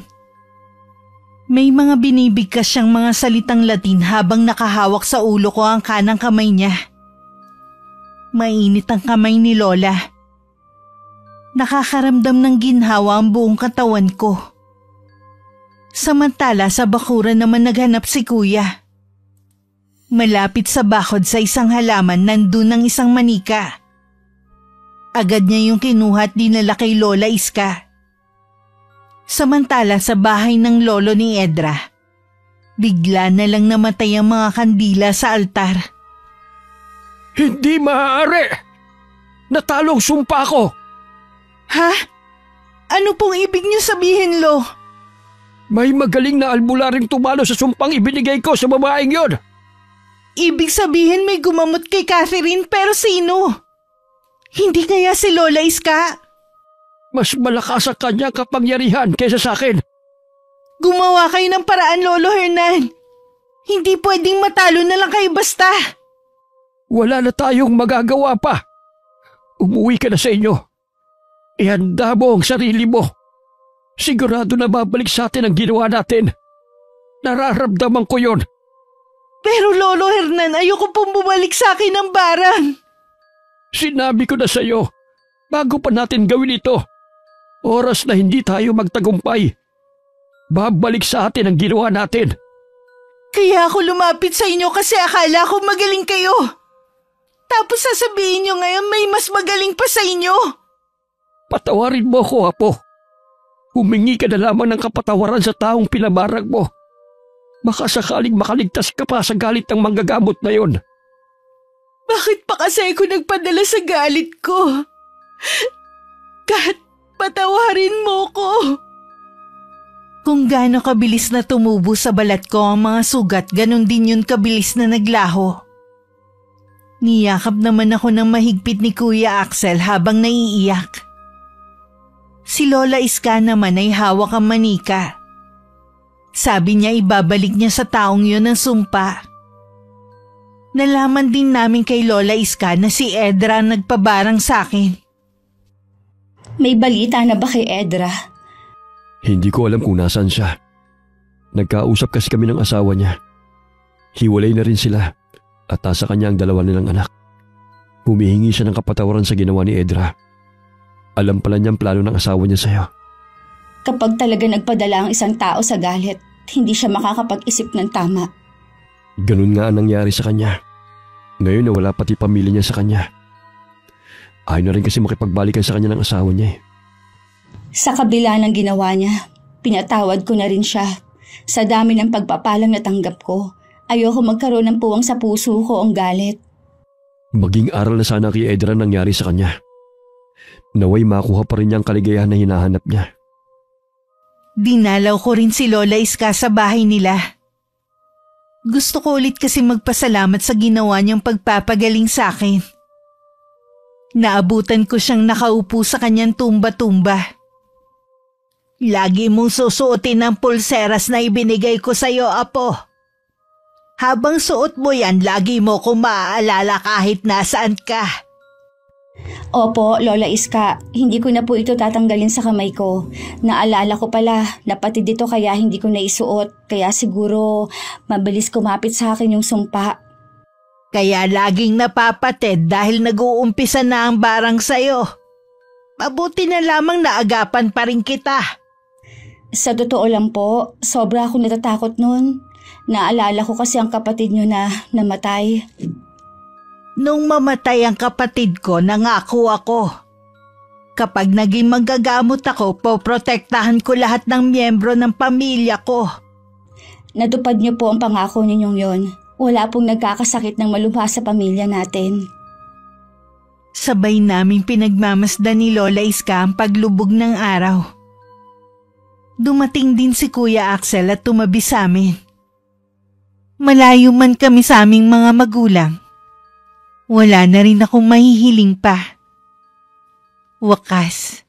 May mga binibigkas siyang mga salitang Latin habang nakahawak sa ulo ko ang kanang kamay niya. Mainit ang kamay ni Lola. Nakakaramdam ng ginhawa ang buong katawan ko. Samantala sa bakuran naman naghanap si Kuya. Malapit sa bakod sa isang halaman nandun ang isang manika. Agad niya yung kinuha at dinala kay Lola Iska. Samantala sa bahay ng lolo ni Edra, bigla na lang namatay ang mga kandila sa altar. Hindi maaari! Natalong sumpa ko! Ha? Ano pong ibig niyo sabihin, Lo? May magaling na albularing tumalo sa sumpang ibinigay ko sa babaeng yon. Ibig sabihin may gumamot kay Catherine pero sino? Hindi kaya si Lola Iska? Mas malakas sa kanya kapangyarihan kaysa sa akin. Gumawa kayo ng paraan, Lolo Hernan. Hindi pwedeng matalo na lang kayo basta. Wala na tayong magagawa pa. Umuwi ka na sa inyo. Ihanda mo ang sarili mo. Sigurado na babalik sa atin ang ginawa natin. Nararamdaman ko yon. Pero Lolo Hernan, ayoko pong bumalik sa akin ang barang. Sinabi ko na sa iyo, bago pa natin gawin ito. Oras na hindi tayo magtagumpay. Babalik sa atin ang ginawa natin. Kaya ako lumapit sa inyo kasi akala ko magaling kayo. Tapos sasabihin nyo ngayon may mas magaling pa sa inyo. Patawarin mo ko, Apo. Humingi ka na lamang ng kapatawaran sa taong pinamarag mo. Baka sakaling makaligtas ka pa sa galit ng manggagamot na yon. Bakit pa kasi ako nagpadala sa galit ko? Kat, patawarin mo ko. Kung gaano kabilis na tumubo sa balat ko ang mga sugat, ganon din yun kabilis na naglaho. Niyakap naman ako ng mahigpit ni Kuya Axel habang naiiyak. Si Lola Iska naman ay hawak ang manika. Sabi niya ibabalik niya sa taong yun ang sumpa. Nalaman din namin kay Lola Iska na si Edra ang nagpabarang sa akin. May balita na ba kay Edra? Hindi ko alam kung nasaan siya. Nagkausap kasi kami ng asawa niya. Hiwalay na rin sila at nasa kanya ang dalawa nilang anak. Humihingi siya ng kapatawaran sa ginawa ni Edra. Alam pala niya ang plano ng asawa niya sa'yo. Kapag talaga nagpadala ang isang tao sa galit, hindi siya makakapag-isip ng tama. Ganun nga ang nangyari sa kanya. Ngayon na wala pati pamilya niya sa kanya. Ayaw na rin kasi makipagbalikan sa kanya ng asawa niya. Sa kabila ng ginawa niya, pinatawad ko na rin siya. Sa dami ng pagpapalang natanggap ko, ayoko magkaroon ng puwang sa puso ko ang galit. Maging aral na sana kay Edra nangyari sa kanya. Naway makuha pa rin niya ang kaligayahan na hinahanap niya. Dinalaw ko rin si Lola Iska sa bahay nila. Gusto ko ulit kasi magpasalamat sa ginawa niyang pagpapagaling sa akin. Naabutan ko siyang nakaupo sa kanyang tumba-tumba. Lagi mong susuotin ang pulseras na ibinigay ko sa iyo, Apo. Habang suot mo yan, lagi mo ko maaalala kahit nasaan ka. Opo, Lola Iska, hindi ko na po ito tatanggalin sa kamay ko. Naalala ko pala, napatid dito kaya hindi ko naisuot. Kaya siguro mabilis kumapit sa akin yung sumpa. Kaya laging napapatid dahil nag-uumpisa na ang barang sa'yo. Mabuti na lamang naagapan pa rin kita. Sa totoo lang po, sobra akong natatakot nun. Naalala ko kasi ang kapatid nyo na namatay. Nung mamatay ang kapatid ko, nangako ako. Kapag naging manggagamot ako, poprotektahan ko lahat ng miyembro ng pamilya ko. Natupad niyo po ang pangako ninyong yon. Wala pong nagkakasakit ng malubha sa pamilya natin. Sabay naming pinagmamasdan ni Lola Iska ang paglubog ng araw. Dumating din si Kuya Axel at tumabi sa amin. Malayo man kami sa aming mga magulang. Wala na rin akong mahihiling pa. Wakas,